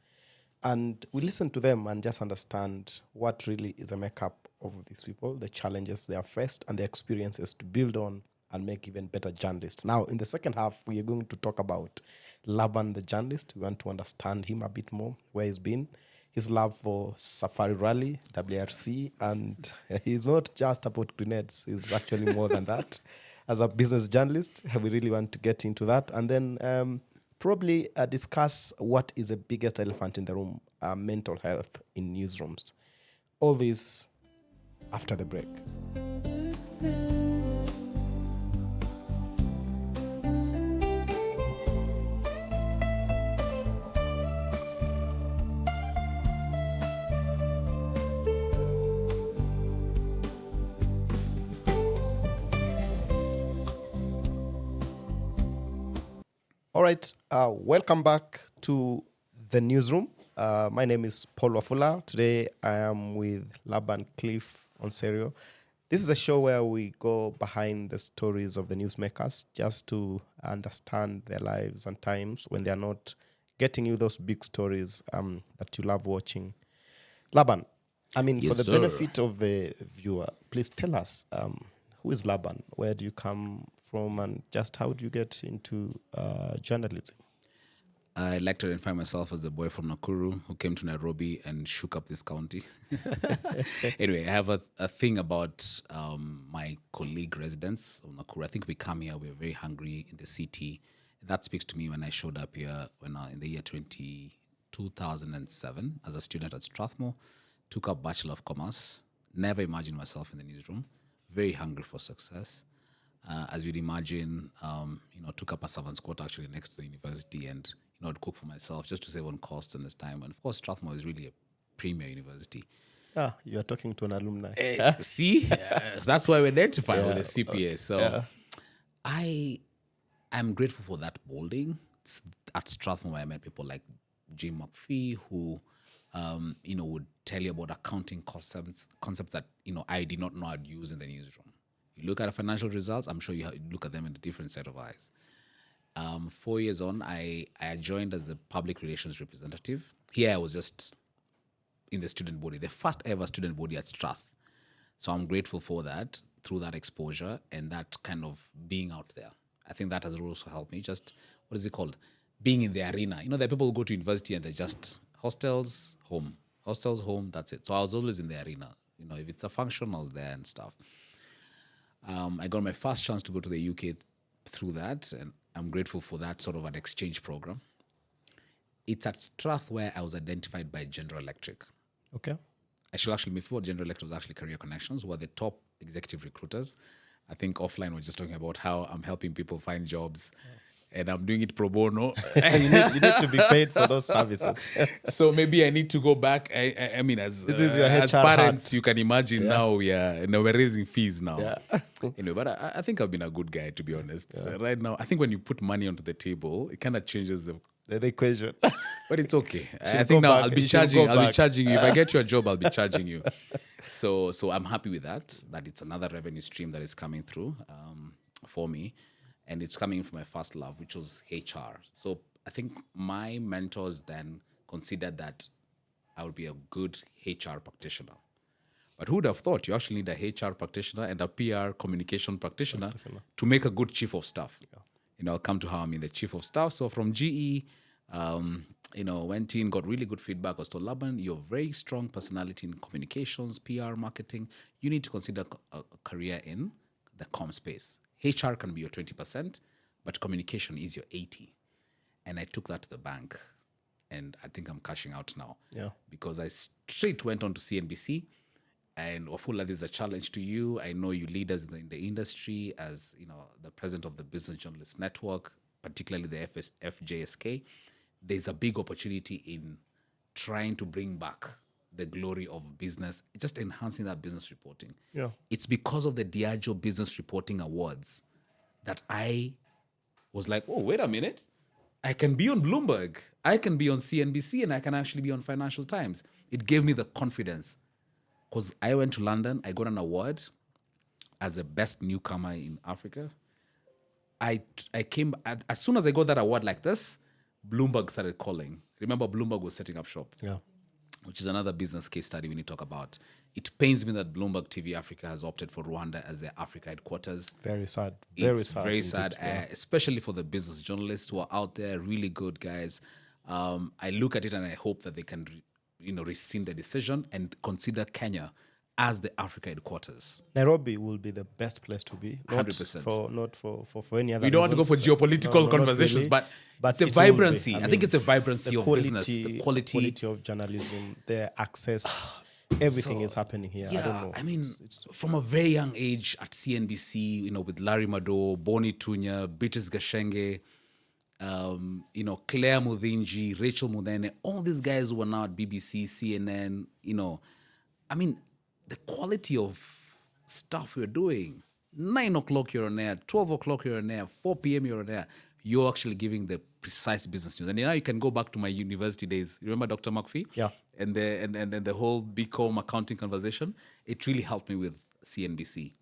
And we listen to them and just understand what really is the makeup of these people, the challenges they have faced, and the experiences to build on and make even better journalists. Now, in the second half, we are going to talk about Laban the journalist. We want to understand him a bit more, where he's been, his love for Safari Rally, WRC, and he's not just about grenades. He's actually more than that. As a business journalist, we really want to get into that. And then probably discuss what is the biggest elephant in the room, mental health in newsrooms. All this after the break. All right, welcome back to the newsroom. My name is Paul Wafula. Today I am with Laban Cliff Onserio. This is a show where we go behind the stories of the newsmakers just to understand their lives and times when they are not getting you those big stories that you love watching. Laban, I mean,
Yes,
for the
sir.
benefit of the viewer, please tell us who is Laban? Where do you come from? And just how do you get into journalism?
I like to identify myself as a boy from Nakuru who came to Nairobi and shook up this county. Anyway, I have a thing about my colleague residents of Nakuru. I think we come here, we're very hungry in the city. That speaks to me when I showed up here in the year 2007 as a student at Strathmore, took up Bachelor of Commerce, never imagined myself in the newsroom, very hungry for success. As you'd imagine, took up a servant's quarter actually next to the university and, I'd cook for myself just to save on costs and this time. And of course, Strathmore is really a premier university.
You are talking to an alumni.
See, that's why we identify with the CPA. So I am grateful for that molding. It's at Strathmore where I met people like Jim McPhee, who, would tell you about accounting concepts that, I did not know I'd use in the newsroom. You look at the financial results, I'm sure you look at them in a different set of eyes. 4 years on, I joined as a public relations representative. Here I was just in the student body, the first ever student body at Strath. So I'm grateful for that, through that exposure and that kind of being out there. I think that has also helped me just, what is it called? Being in the arena. There are people who go to university and they're just hostels, home, that's it. So I was always in the arena. If it's a function, I was there and stuff. I got my first chance to go to the UK through that, and I'm grateful for that sort of an exchange program. It's at Strath where I was identified by General Electric.
Okay.
I should actually, before General Electric was actually Career Connections, who are the top executive recruiters. I think offline we're just talking about how I'm helping people find jobs. And I'm doing it pro bono.
you need to be paid for those services.
So maybe I need to go back. I mean, as
This is your
as
HR
parents,
hat.
you can imagine now we're raising fees now.
Yeah.
Anyway, but I think I've been a good guy, to be honest. Right now, I think when you put money onto the table, it kind of changes
The equation.
but it's okay.
Should
I
go
think now
back.
I'll be
You should go
charging you.
back.
If I get you a job, I'll be charging you. So I'm happy with that it's another revenue stream that is coming through for me. And it's coming from my first love, which was HR. So I think my mentors then considered that I would be a good HR practitioner. But who would have thought you actually need a HR practitioner and a PR communication practitioner to make a good chief of staff? I'll come to how I'm in the chief of staff. So from GE, went in, got really good feedback. I was told, Laban, you have very strong personality in communications, PR, marketing. You need to consider a career in the comm space. HR can be your 20%, but communication is your 80%. And I took that to the bank, and I think I'm cashing out now.
Yeah.
Because I straight went on to CNBC, and Wafula, this is a challenge to you. I know you leaders in the industry as, the president of the Business Journalist Network, particularly the FJSK. There's a big opportunity in trying to bring back the glory of business, just enhancing that business reporting.
Yeah.
It's because of the Diageo Business Reporting Awards that I was like, oh, wait a minute. I can be on Bloomberg, I can be on CNBC, and I can actually be on Financial Times. It gave me the confidence because I went to London, I got an award as the best newcomer in Africa. I came, as soon as I got that award like this, Bloomberg started calling. Remember, Bloomberg was setting up shop.
Yeah.
which is another business case study we need to talk about. It pains me that Bloomberg TV Africa has opted for Rwanda as their Africa headquarters.
Very sad.
It's very sad, especially for the business journalists who are out there, really good guys. I look at it and I hope that they can, rescind the decision and consider Kenya as the Africa headquarters.
Nairobi will be the best place to be.
100%.
Not for any other
We don't want to go for
reasons.
geopolitical
not
conversations,
really.
but it's a
it will be.
vibrancy. I think it's a vibrancy of business, the quality
of journalism, the access, everything is happening here. I don't know.
I mean, from a very young age at CNBC, with Larry Mado, Boni Tunya, Beatrice Gashenge, Claire Mudhinji, Rachel Mudene, all these guys who are now at BBC, CNN, I mean, the quality of stuff we're doing, 9 o'clock you're on air, 12 o'clock you're on air, 4 p.m. you're on air, you're actually giving the precise business news. And now you can go back to my university days. You remember Dr. McPhee?
Yeah.
And the whole BCom accounting conversation, it really helped me with CNBC.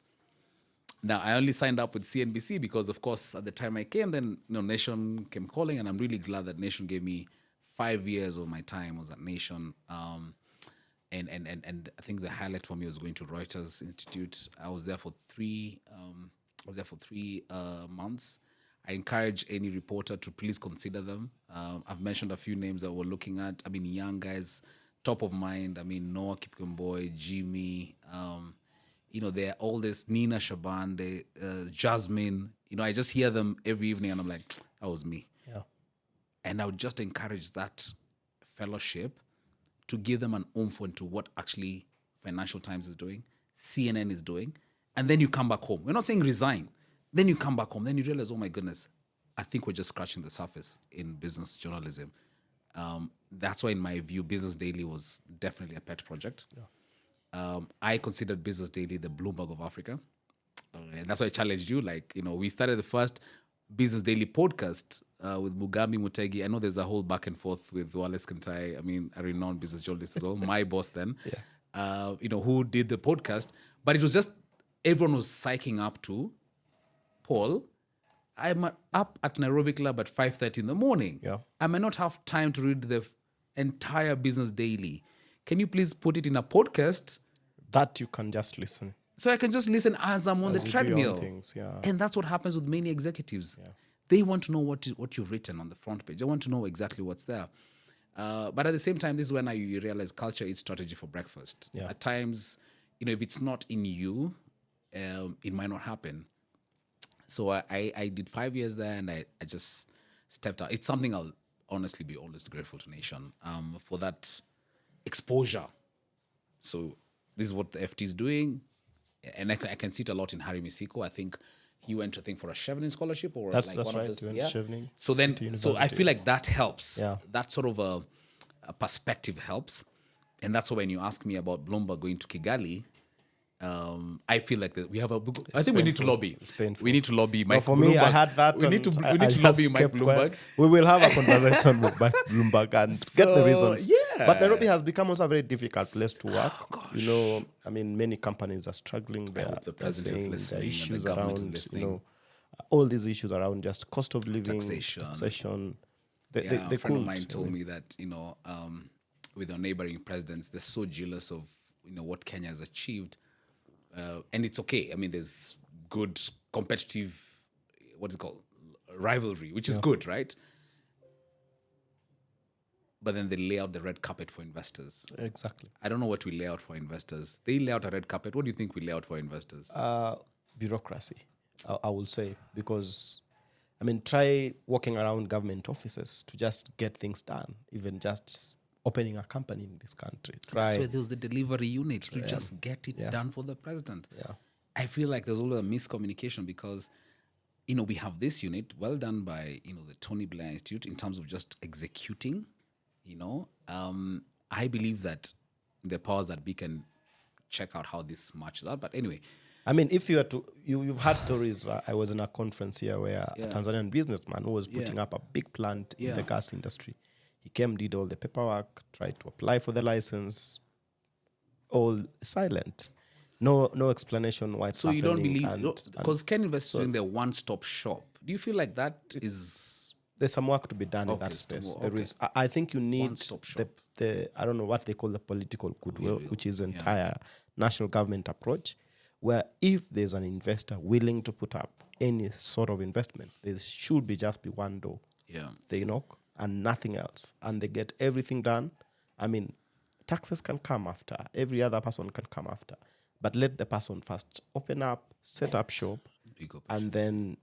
Now, I only signed up with CNBC because, of course, at the time I came, then Nation came calling, and I'm really glad that Nation gave me 5 years of my time was at Nation. And I think the highlight for me was going to Reuters Institute. I was there for 3 months. I encourage any reporter to please consider them. I've mentioned a few names that we're looking at. I mean, young guys, top of mind. I mean, Noah Kipkemboy, Jimmy. They're all this, Nina Shaban, Jasmine. I just hear them every evening and I'm like, that was me.
Yeah.
And I would just encourage that fellowship to give them an oomph into what actually Financial Times is doing, CNN is doing, and then you come back home. We're not saying resign. Then you come back home. Then you realize, oh my goodness, I think we're just scratching the surface in business journalism. That's why, in my view, Business Daily was definitely a pet project. Yeah. I considered Business Daily the Bloomberg of Africa. And that's why I challenged you. We started the first Business Daily podcast with Mugambi Mutegi. I know there's a whole back and forth with Wallace Kantai, a renowned business journalist as well, my boss then, who did the podcast. But it was just, everyone was psyching up to, Paul, I'm up at Nairobi Club at 5:30 in the morning.
Yeah.
I may not have time to read the entire Business Daily. Can you please put it in a podcast?
That you can just listen.
So I can just listen as I'm on the treadmill.
Things, yeah.
And that's what happens with many executives. Yeah. They want to know what you've written on the front page. They want to know exactly what's there. But at the same time, this is when you realize culture is strategy for breakfast.
Yeah.
At times, if it's not in you, it might not happen. So I did 5 years there, and I just stepped out. It's something I'll honestly be always grateful to Nation for that exposure. So this is what the FT is doing. And I can see it a lot in Harry Misiko. I think he went, for a Chevening scholarship or
that's
one
right.
of his.
Chevening.
So I feel like that helps.
Yeah.
That sort of a perspective helps. And that's why when you ask me about Bloomberg going to Kigali, I feel like we have we need to lobby.
It's painful.
We need to lobby Mike
for
Bloomberg.
me, I had that.
We need to lobby Mike Bloomberg.
We will have a conversation with Mike Bloomberg and get the reasons.
Yeah.
But Nairobi has become also a very difficult place to work. Many companies are struggling there.
I hope the president is listening
the
and
issues
the government is
around,
listening.
all these issues around just cost of living,
taxation.
They
a friend of mine told me that with our neighboring presidents, they're so jealous of what Kenya has achieved, and it's okay. I mean, there's good competitive, what's it called, rivalry, which is good, right? But then they lay out the red carpet for investors.
Exactly.
I don't know what we lay out for investors. They lay out a red carpet. What do you think we lay out for investors?
Bureaucracy, I will say, because try walking around government offices to just get things done, even just opening a company in this country.
That's why there was the delivery unit to just get it done for the president.
Yeah.
I feel like there's always a miscommunication because, we have this unit well done by, the Tony Blair Institute in terms of just executing, I believe that the powers that be can check out how this matches out. But anyway,
if you were to, you've had stories. I was in a conference here where a Tanzanian businessman who was putting up a big plant in the gas industry. He came, did all the paperwork, tried to apply for the license, all silent. No explanation why it's happening. So you don't believe,
because Ken Invest is doing their one-stop shop. Do you feel like that is
there's some work to be done in
Okay,
that
still
space.
more.
There is. I think you need
One-stop shop.
the I don't know what they call the political goodwill,
Goodwill,
which is entire national government approach, where if there's an investor willing to put up any sort of investment, there should be just be one door.
Yeah.
They knock and nothing else, and they get everything done. I mean, taxes can come after. Every other person can come after, but let the person first open up, set up shop,
Big opportunity.
and then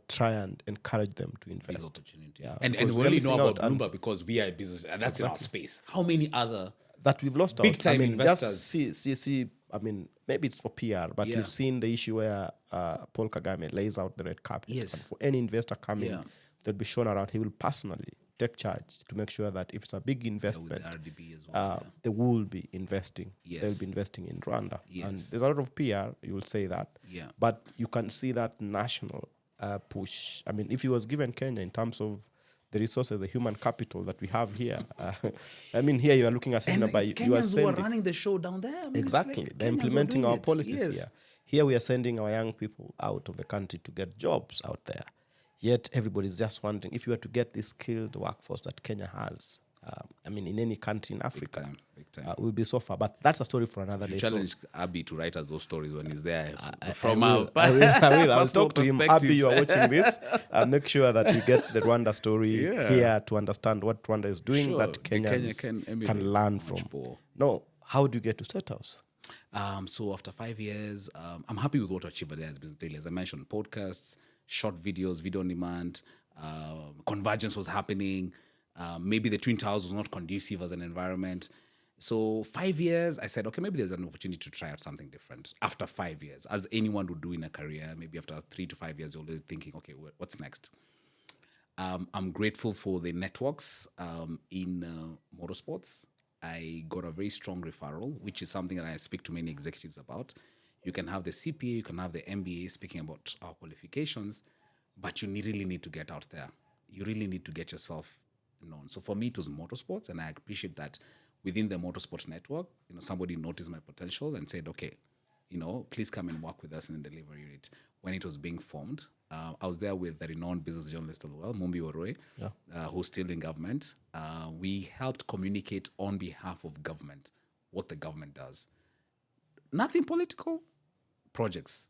try and encourage them to invest.
Big opportunity.
Yeah,
And
because
we
we're
only know
missing
about
out, and
Bloomberg because we are a business, and that's in our space. How many other
that we've lost
big
out.
time
I mean,
investors?
just see. I mean, maybe it's for PR, but
Yeah.
you've seen the issue where Paul Kagame lays out the red carpet,
Yes.
and for any investor coming,
Yeah.
that'll be shown around. He will personally take charge to make sure that if it's a big
with
investment,
the RDB as well?
they will be investing.
Yes.
They'll be investing in Rwanda, and
Yes.
there's a lot of PR. You will say that,
Yeah.
but you can see that national push. I mean, if he was given Kenya in terms of the resources, the human capital that we have here, I mean, here you are looking at
And
sending, but
it's
you are
Kenyans who are
sending
running the show down there. I mean, it's
exactly.
like
They're
Kenyans who are
implementing
doing
our
it.
policies
Yes.
here. Here we are sending our young people out of the country to get jobs out there. Yet everybody's just wondering if you were to get this skilled workforce that Kenya has. I mean, in any country in Africa,
Big time.
we'll be so far. But that's a story for another day. So
Challenge Abby to write us those stories when he's there.
I
From
will.
our
I will. I'll
personal
talk to him.
perspective.
Abby, you are watching this. Make sure that we get the Rwanda story
Yeah.
here to understand what Rwanda is doing
Sure.
that
The
Kenya
Kenya
can
emulate
learn
much
from.
more.
No, how do you get to State House?
So after 5 years, I'm happy with what I achieved there as Business Daily. As I mentioned, podcasts, short videos, video on demand, convergence was happening. Maybe the Twin Towers was not conducive as an environment. So 5 years, I said, okay, maybe there's an opportunity to try out something different. After 5 years, as anyone would do in a career, maybe after 3 to 5 years, you're already thinking, okay, what's next? I'm grateful for the networks in motorsports. I got a very strong referral, which is something that I speak to many executives about. You can have the CPA, you can have the MBA, speaking about our qualifications, but you really need to get out there. You really need to get yourself known. So for me, it was motorsports, and I appreciate that within the motorsport network, somebody noticed my potential and said, okay, please come and work with us in the delivery unit. When it was being formed, I was there with the renowned business journalist as well, Mumbi Oroe, who's still in government. We helped communicate on behalf of government what the government does. Nothing political, projects.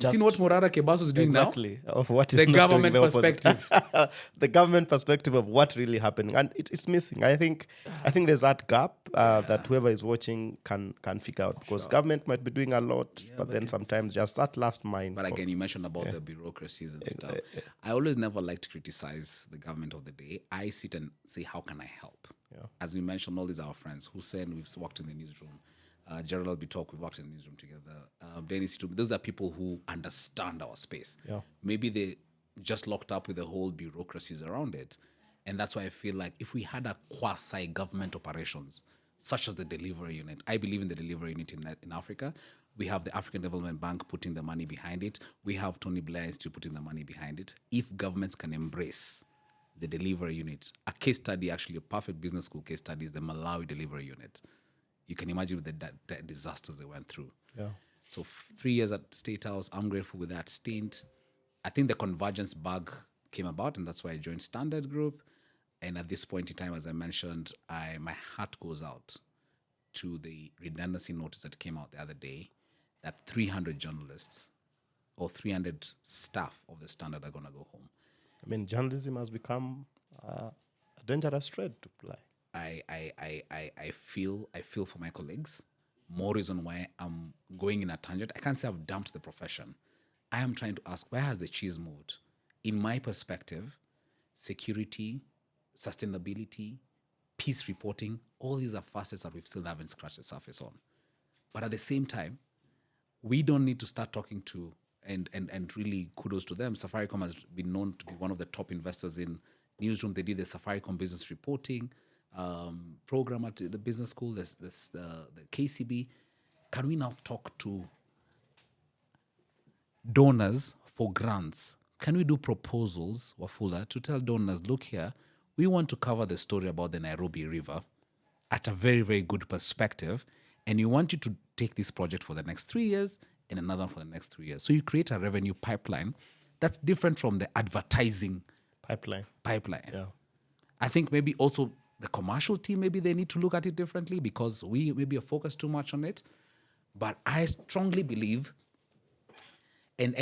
You've seen what Morara Kebaso is doing
Exactly. Of what is
The
not
government
doing the opposite.
perspective.
The government perspective of what really happening, and it's missing. I think there's that gap that whoever is watching can figure out, because government might be doing a lot, but then sometimes just that last mind.
But again, you mentioned about the bureaucracies and stuff. I always never like to criticize the government of the day. I sit and say, how can I help? As we mentioned, all these are our friends. Hussein, we've worked in the newsroom. Gerald Bitok, we've worked in the newsroom together. Dennis, those are people who understand our space. Maybe they just locked up with the whole bureaucracies around it. And that's why I feel like if we had a quasi-government operations, such as the delivery unit, I believe in the delivery unit in Africa. We have the African Development Bank putting the money behind it. We have Tony Blair Institute putting the money behind it. If governments can embrace the delivery unit, a case study, actually a perfect business school case study, is the Malawi delivery unit. You can imagine with the disasters they went through. So 3 years at State House, I'm grateful with that stint. I think the convergence bug came about, and that's why I joined Standard Group. And at this point in time, as I mentioned, my heart goes out to the redundancy notice that came out the other day that 300 journalists or 300 staff of the Standard are going to go home.
I mean, journalism has become a dangerous trade to play.
I feel for my colleagues. More reason why I'm going in a tangent. I can't say I've dumped the profession. I am trying to ask, where has the cheese moved? In my perspective, security, sustainability, peace reporting, all these are facets that we still haven't scratched the surface on. But at the same time, we don't need to start talking to, and really kudos to them. Safaricom has been known to be one of the top investors in newsroom. They did the Safaricom business reporting program at the business school. There's the KCB. Can we now talk to donors for grants? Can we do proposals, Wafula, to tell donors, look here, we want to cover the story about the Nairobi River at a very, very good perspective, and we want you to take this project for the next 3 years and another one for the next 3 years. So you create a revenue pipeline that's different from the advertising pipeline.
Yeah.
I think maybe also the commercial team, maybe they need to look at it differently because we maybe are focused too much on it. But I strongly believe, and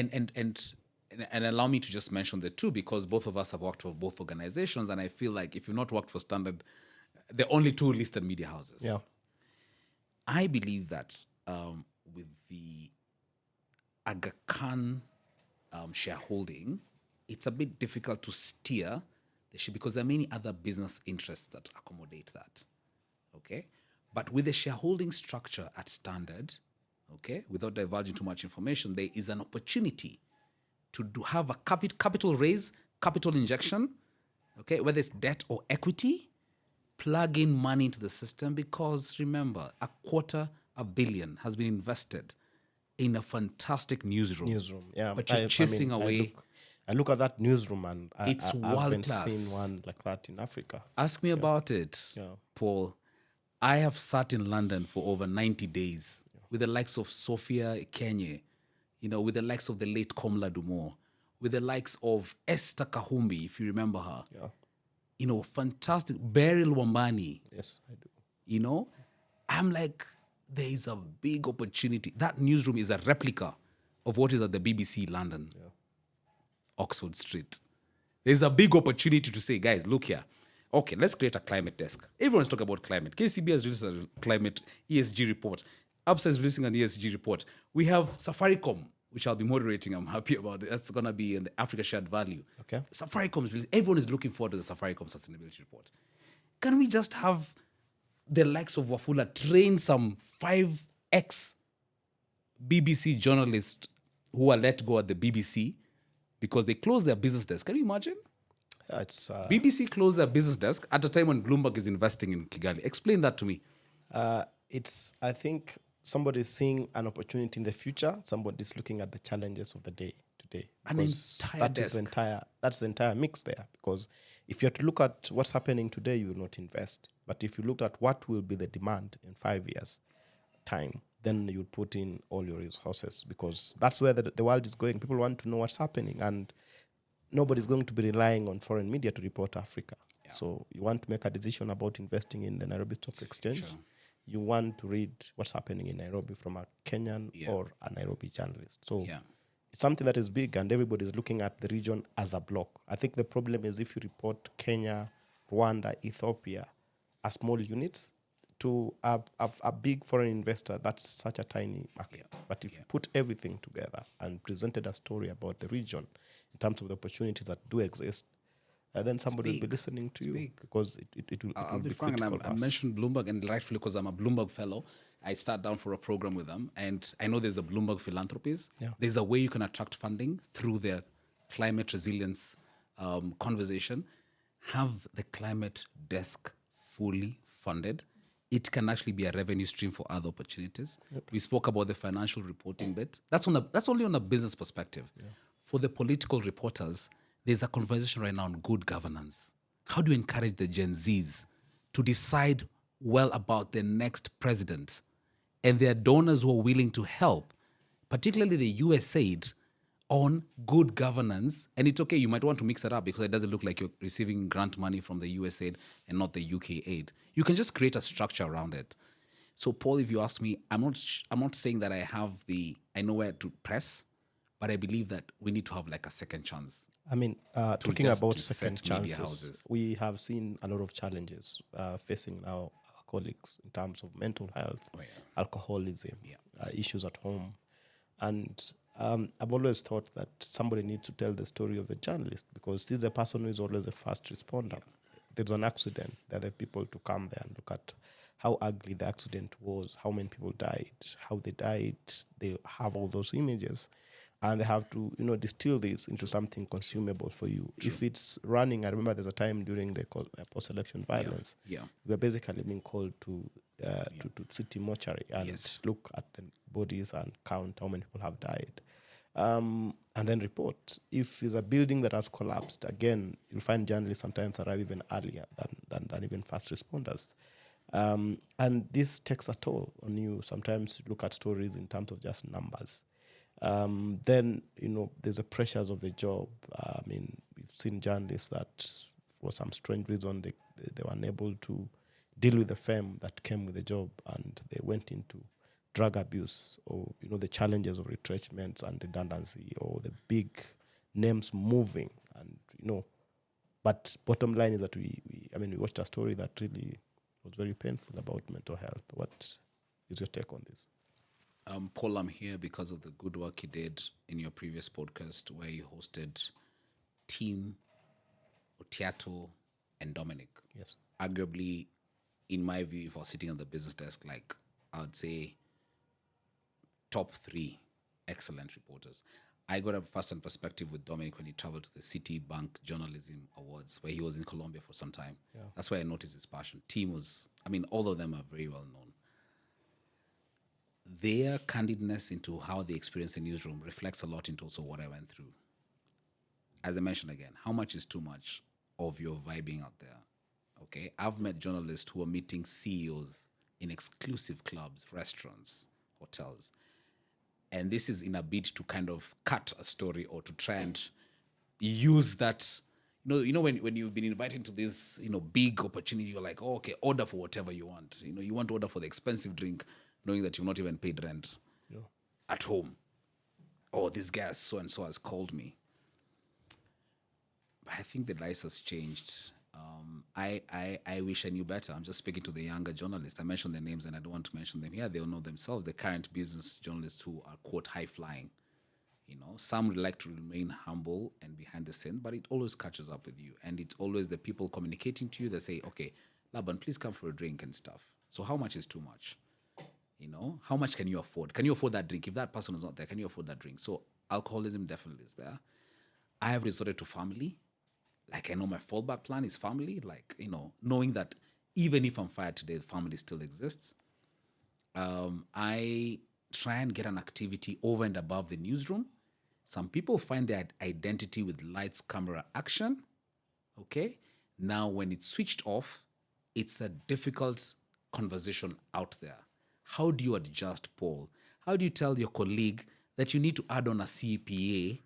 allow me to just mention the two because both of us have worked for both organizations, and I feel like if you've not worked for Standard, the only two listed media houses.
Yeah.
I believe that with the Aga Khan shareholding, it's a bit difficult to steer the ship because there are many other business interests that accommodate that. Okay? But with the shareholding structure at Standard, okay, without divulging too much information, there is an opportunity to have a capital raise, capital injection, okay, whether it's debt or equity, plug in money into the system because remember, $250 million has been invested in a fantastic newsroom.
Yeah.
But you're chasing away.
I look at that newsroom and
It's
I haven't
world-class.
seen one like that in Africa.
Ask me about it,
Yeah.
Paul. I have sat in London for over 90 days with the likes of Sophia Kenye, with the likes of the late Komla Dumo, with the likes of Esther Kahumbi, if you remember her.
Yeah.
Fantastic. Beryl Wambani.
Yes, I do.
I'm like, there is a big opportunity. That newsroom is a replica of what is at the BBC London, Oxford Street. There's a big opportunity to say, guys, look here. Okay, let's create a climate desk. Everyone's talking about climate. KCB has released a climate ESG report. Upside is releasing an ESG report. We have Safaricom, which I'll be moderating. I'm happy about it. That's going to be in the Africa Shared Value.
Okay.
Safaricom is releasing. Everyone is looking forward to the Safaricom sustainability report. Can we just have the likes of Wafula train some 5x BBC journalists who are let go at the BBC because they closed their business desk? Can you imagine?
It's
BBC closed their business desk at a time when Bloomberg is investing in Kigali. Explain that to me.
I think somebody's seeing an opportunity in the future. Somebody's looking at the challenges of the day today.
An
Because
entire
that's the entire mix there. Because if you have to look at what's happening today, you will not invest. But if you look at what will be the demand in 5 years' time, then you put in all your resources because that's where the world is going. People want to know what's happening, and nobody's going to be relying on foreign media to report Africa. Yeah. So you want to make a decision about investing in the Nairobi Stock Exchange.
Sure.
You want to read what's happening in Nairobi from a Kenyan or a Nairobi journalist. So it's something that is big, and everybody's looking at the region as a block. I think the problem is if you report Kenya, Rwanda, Ethiopia as small units to a big foreign investor, that's such a tiny market. Yeah. But if you put everything together and presented a story about the region in terms of the opportunities that do exist, then somebody will be listening to you because it will.
I'll be frank, and I mentioned Bloomberg, and rightfully because I'm a Bloomberg fellow, I sat down for a program with them, and I know there's a Bloomberg Philanthropies. Yeah. There's a way you can attract funding through their climate resilience conversation. Have the climate desk fully funded. It can actually be a revenue stream for other opportunities. Yep. We spoke about the financial reporting bit. That's only on a business perspective. Yeah. For the political reporters, there's a conversation right now on good governance. How do you encourage the Gen Zs to decide well about the next president? And there are donors who are willing to help, particularly the USAID, on good governance. And it's okay, you might want to mix it up because it doesn't look like you're receiving grant money from the USAID and not the UK aid. You can just create a structure around it. So, Paul, if you ask me, I'm not saying that I know where to press, but I believe that we need to have like a second chance.
I mean, talking about second chances, we have seen a lot of challenges facing now our colleagues in terms of mental health, alcoholism, issues at home. And I've always thought that somebody needs to tell the story of the journalist because this is the person who is always the first responder. Yeah. There's an accident. There are the people to come there and look at how ugly the accident was, how many people died, how they died. They have all those images. And they have to, distill this into something consumable for you. True. If it's running, I remember there's a time during the post-election violence, we were basically being called to city mortuary and look at the bodies and count how many people have died. And then report. If it's a building that has collapsed, again, you'll find journalists sometimes arrive even earlier than even fast responders. And this takes a toll on you. Sometimes you look at stories in terms of just numbers. Then, there's the pressures of the job. We've seen journalists that for some strange reason they were unable to deal with the fame that came with the job, and they went into drug abuse, or the challenges of retrenchments and redundancy, or the big names moving, and but bottom line is that we watched a story that really was very painful about mental health. What is your take on this?
Paul, I'm here because of the good work you did in your previous podcast where you hosted Team, Otiato, and Dominic.
Yes.
Arguably, in my view, if I was sitting on the business desk, like I would say top 3 excellent reporters. I got a first-hand perspective with Dominic when he traveled to the Citibank Journalism Awards, where he was in Colombia for some time. Yeah. That's where I noticed his passion. Team was, all of them are very well known. Their candidness into how they experience the newsroom reflects a lot into also what I went through. As I mentioned again, how much is too much of your vibing out there? Okay, I've met journalists who are meeting CEOs in exclusive clubs, restaurants, hotels. And this is in a bid to kind of cut a story or to try and use that. When you've been invited to this, big opportunity, you're like, oh, okay, order for whatever you want. You want to order for the expensive drink, knowing that you've not even paid rent at home. Oh, this guy so-and-so has called me. But I think the rise has changed. I wish I knew better. I'm just speaking to the younger journalists. I mentioned their names and I don't want to mention them here. They'll know themselves, the current business journalists who are, quote, high-flying. Some would like to remain humble and behind the scene, but it always catches up with you. And it's always the people communicating to you that say, okay, Laban, please come for a drink and stuff. So how much is too much? How much can you afford? Can you afford that drink? If that person is not there, can you afford that drink? So alcoholism definitely is there. I have resorted to family. Like, I know my fallback plan is family. Like, knowing that even if I'm fired today, the family still exists. I try and get an activity over and above the newsroom. Some people find their identity with lights, camera, action. Okay? Now, when it's switched off, it's a difficult conversation out there. How do you adjust, Paul? How do you tell your colleague that you need to add on a CPA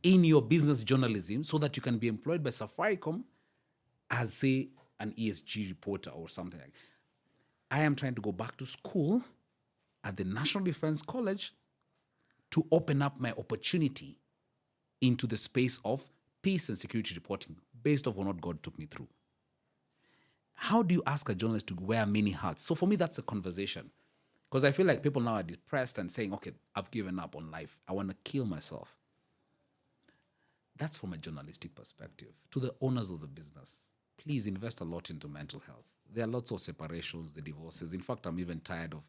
in your business journalism so that you can be employed by Safaricom as, say, an ESG reporter or something like that? I am trying to go back to school at the National Defense College to open up my opportunity into the space of peace and security reporting based off on what God took me through. How do you ask a journalist to wear many hats? So for me, that's a conversation. Because I feel like people now are depressed and saying, okay, I've given up on life. I want to kill myself. That's from a journalistic perspective. To the owners of the business, please invest a lot into mental health. There are lots of separations, the divorces. In fact, I'm even tired of,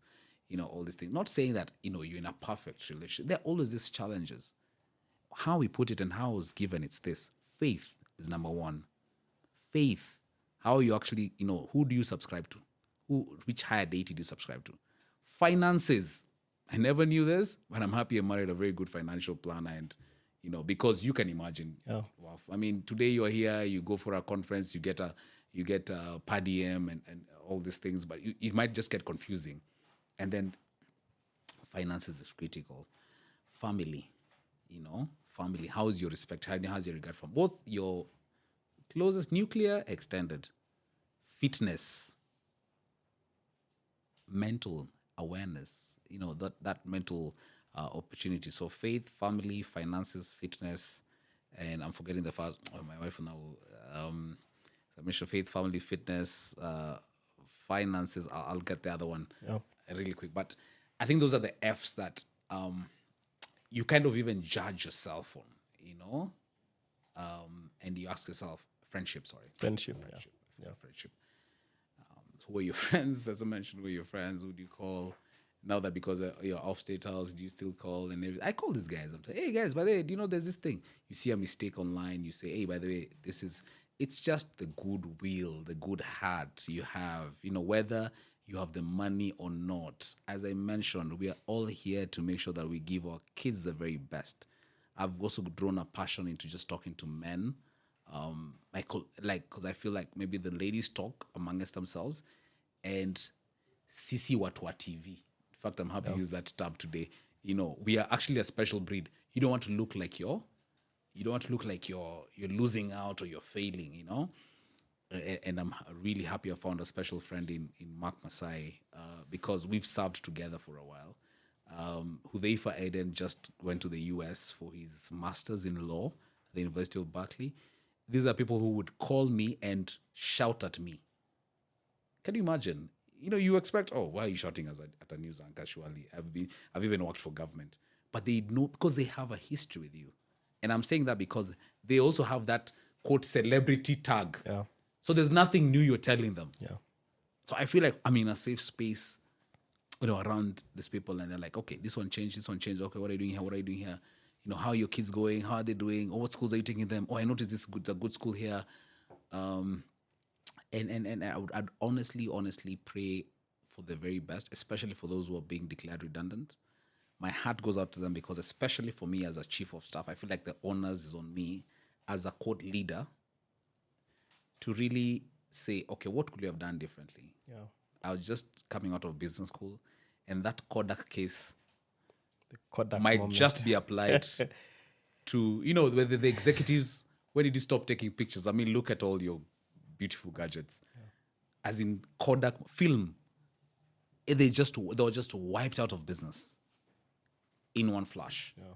all these things. Not saying that, you're in a perfect relationship. There are always these challenges. How we put it and how it's given, it's this. Faith is number one. Faith. How you actually, who do you subscribe to? Which higher deity do you subscribe to? Finances. I never knew this, but I'm happy I married a very good financial planner, and, because you can imagine.
Yeah.
Wow. I mean, today you are here, you go for a conference, you get a per diem and all these things, but it might just get confusing. And then finances is critical. Family, family. How's your respect? How's your regard from both your closest, nuclear, extended? Fitness, mental awareness, that mental opportunity. So faith, family, finances, fitness, and I'm forgetting the first. My wife now. I mentioned faith, family, fitness, finances. I'll get the other one really quick. But I think those are the F's that you kind of even judge yourself on, and you ask yourself, friendship.
Friendship.
Who are your friends? As I mentioned, who are your friends? Who do you call? Now that because you're off state house, do you still call? And everything? I call these guys. I'm like, hey guys, by the way, do you know there's this thing? You see a mistake online, you say, hey, by the way, it's just the goodwill, the good heart you have, whether you have the money or not. As I mentioned, we are all here to make sure that we give our kids the very best. I've also drawn a passion into just talking to men. Because I feel like maybe the ladies talk amongst themselves and sisi watu wa TV. In fact, I'm happy to use that term today. We are actually a special breed. You don't want to look like your You don't want to look like you're losing out or you're failing, you know. And I'm really happy I found a special friend in Mark Masai, because we've served together for a while. Hudhaifa Eden just went to the US for his master's in law at the University of Berkeley. These are people who would call me and shout at me. Can you imagine? You know, you expect, oh, why are you shouting at a news anchor? Surely, I've even worked for government, but they know because they have a history with you, and I'm saying that because they also have that quote celebrity tag.
Yeah.
So there's nothing new you're telling them.
Yeah.
So I feel like I'm in a safe space, you know, around these people, and they're like, okay, this one changed, this one changed. Okay, what are you doing here? What are you doing here? You know, how are your kids going? How are they doing? Oh, what schools are you taking them? Oh, I noticed this is a good school here. And I'd honestly pray for the very best, especially for those who are being declared redundant. My heart goes out to them because, especially for me as a chief of staff, I feel like the onus is on me as a court leader to really say, okay, what could you have done differently?
Yeah.
I was just coming out of business school, and that Kodak case
The Kodak
might
moment.
just be applied to, you know, whether the executives, when did you stop taking pictures? I mean, look at all your beautiful gadgets. As in Kodak film, they were just wiped out of business in one flash.
Yeah.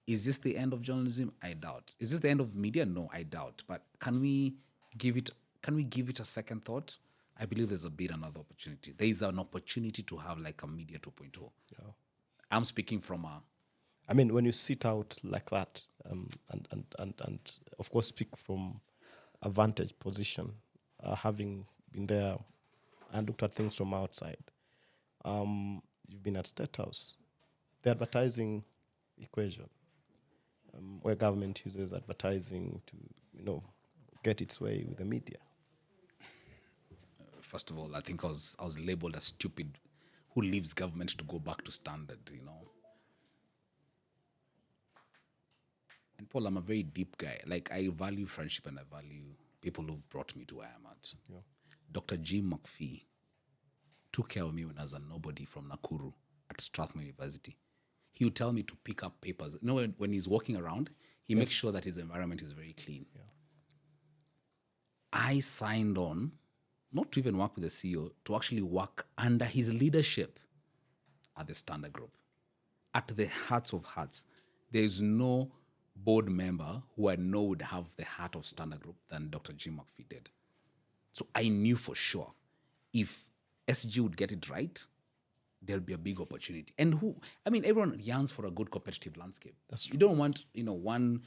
Is this the end of journalism? I doubt. Is this the end of media? No, I doubt. But can we give it a second thought? I believe there's another opportunity. There is an opportunity to have like a media 2.0.
Yeah.
I'm speaking from a
I mean, when you sit out like that, and of course speak from a vantage position, having been there and looked at things from outside, you've been at State House, the advertising equation, where government uses advertising to, you know, get its way with the media.
first of all, I think I was labeled as stupid who leaves government to go back to standard, you know. And Paul, I'm a very deep guy. Like, I value friendship and I value people who've brought me to where I'm at.
Yeah.
Dr. Jim McPhee took care of me when I was a nobody from Nakuru at Strathmore University. He would tell me to pick up papers. You know, when he's walking around, he makes sure that his environment is very clean.
Yeah.
I signed on, not to even work with the CEO, to actually work under his leadership at the Standard Group. At the hearts of hearts, there is no board member who I know would have the heart of Standard Group than Dr. Jim McPhee did. So I knew for sure if SG would get it right, there'll be a big opportunity. And everyone yearns for a good competitive landscape.
That's true.
You don't want, one,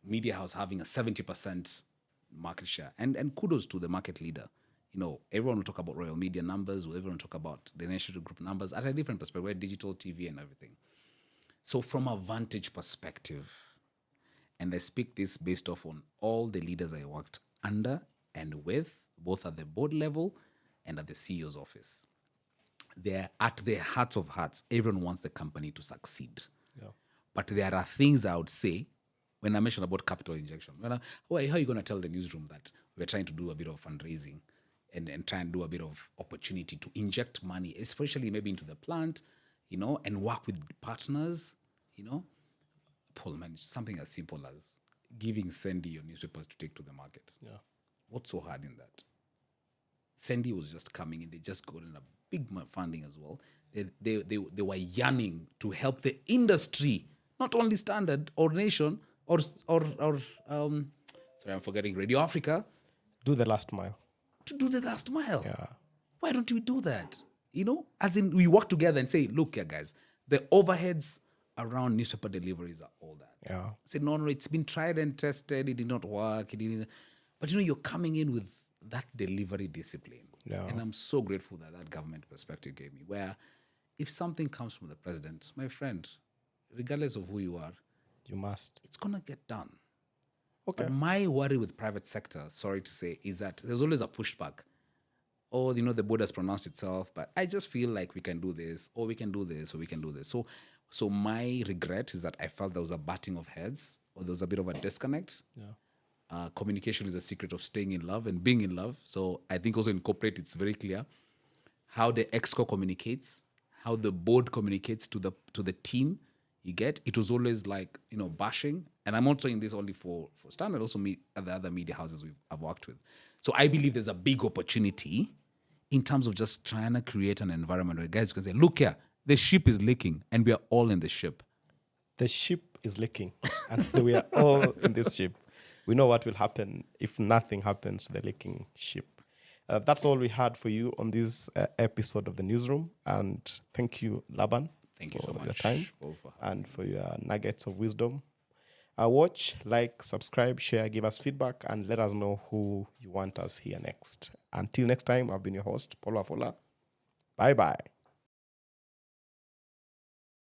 media house having a 70% market share. And kudos to the market leader. You know, everyone will talk about Royal Media numbers, everyone will talk about the National Group numbers at a different perspective, where digital TV and everything. So from a vantage perspective, and I speak this based off on all the leaders I worked under and with, both at the board level and at the CEO's office. They're at the heart of hearts. Everyone wants the company to succeed.
Yeah.
But there are things I would say when I mentioned about capital injection. How are you going to tell the newsroom that we're trying to do a bit of fundraising and try and do a bit of opportunity to inject money, especially maybe into the plant, you know, and work with partners, you know? Paul, man, it's something as simple as giving Sandy your newspapers to take to the market.
Yeah.
What's so hard in that? Sandy was just coming in. They just got in a big funding as well. They were yearning to help the industry, not only Standard or Nation or sorry, I'm forgetting Radio Africa,
Do the last mile.
to do the last mile.
Yeah.
Why don't we do that? You know, as in we work together and say, look here, guys, the overheads around newspaper deliveries are all that.
Yeah.
I said, no, it's been tried and tested. It did not work. It didn't. But, you know, you're coming in with that delivery discipline.
Yeah.
And I'm so grateful that government perspective gave me, where if something comes from the president, my friend, regardless of who you are,
You must.
it's going to get done.
Okay.
But my worry with private sector, sorry to say, is that there's always a pushback. Oh, you know, the board has pronounced itself, but I just feel like we can do this, or we can do this, or we can do this. So my regret is that I felt there was a butting of heads, or there was a bit of a disconnect.
Yeah.
Communication is a secret of staying in love and being in love. So I think also in corporate, it's very clear how the exco communicates, how the board communicates to the team. You get it was always like bashing, and I'm not saying this only for Standard, also me the other media houses I've worked with. So I believe there's a big opportunity in terms of just trying to create an environment where guys can say, look here, the ship is leaking, and we are all in the ship.
The ship is leaking, and we are all in this ship. We know what will happen if nothing happens to the leaking ship. That's all we had for you on this episode of the Newsroom. And thank you, Laban.
Thank you so much
your time
both for
and for your nuggets of wisdom. Watch, like, subscribe, share, give us feedback, and let us know who you want us here next. Until next time, I've been your host, Paul Afola. Bye-bye.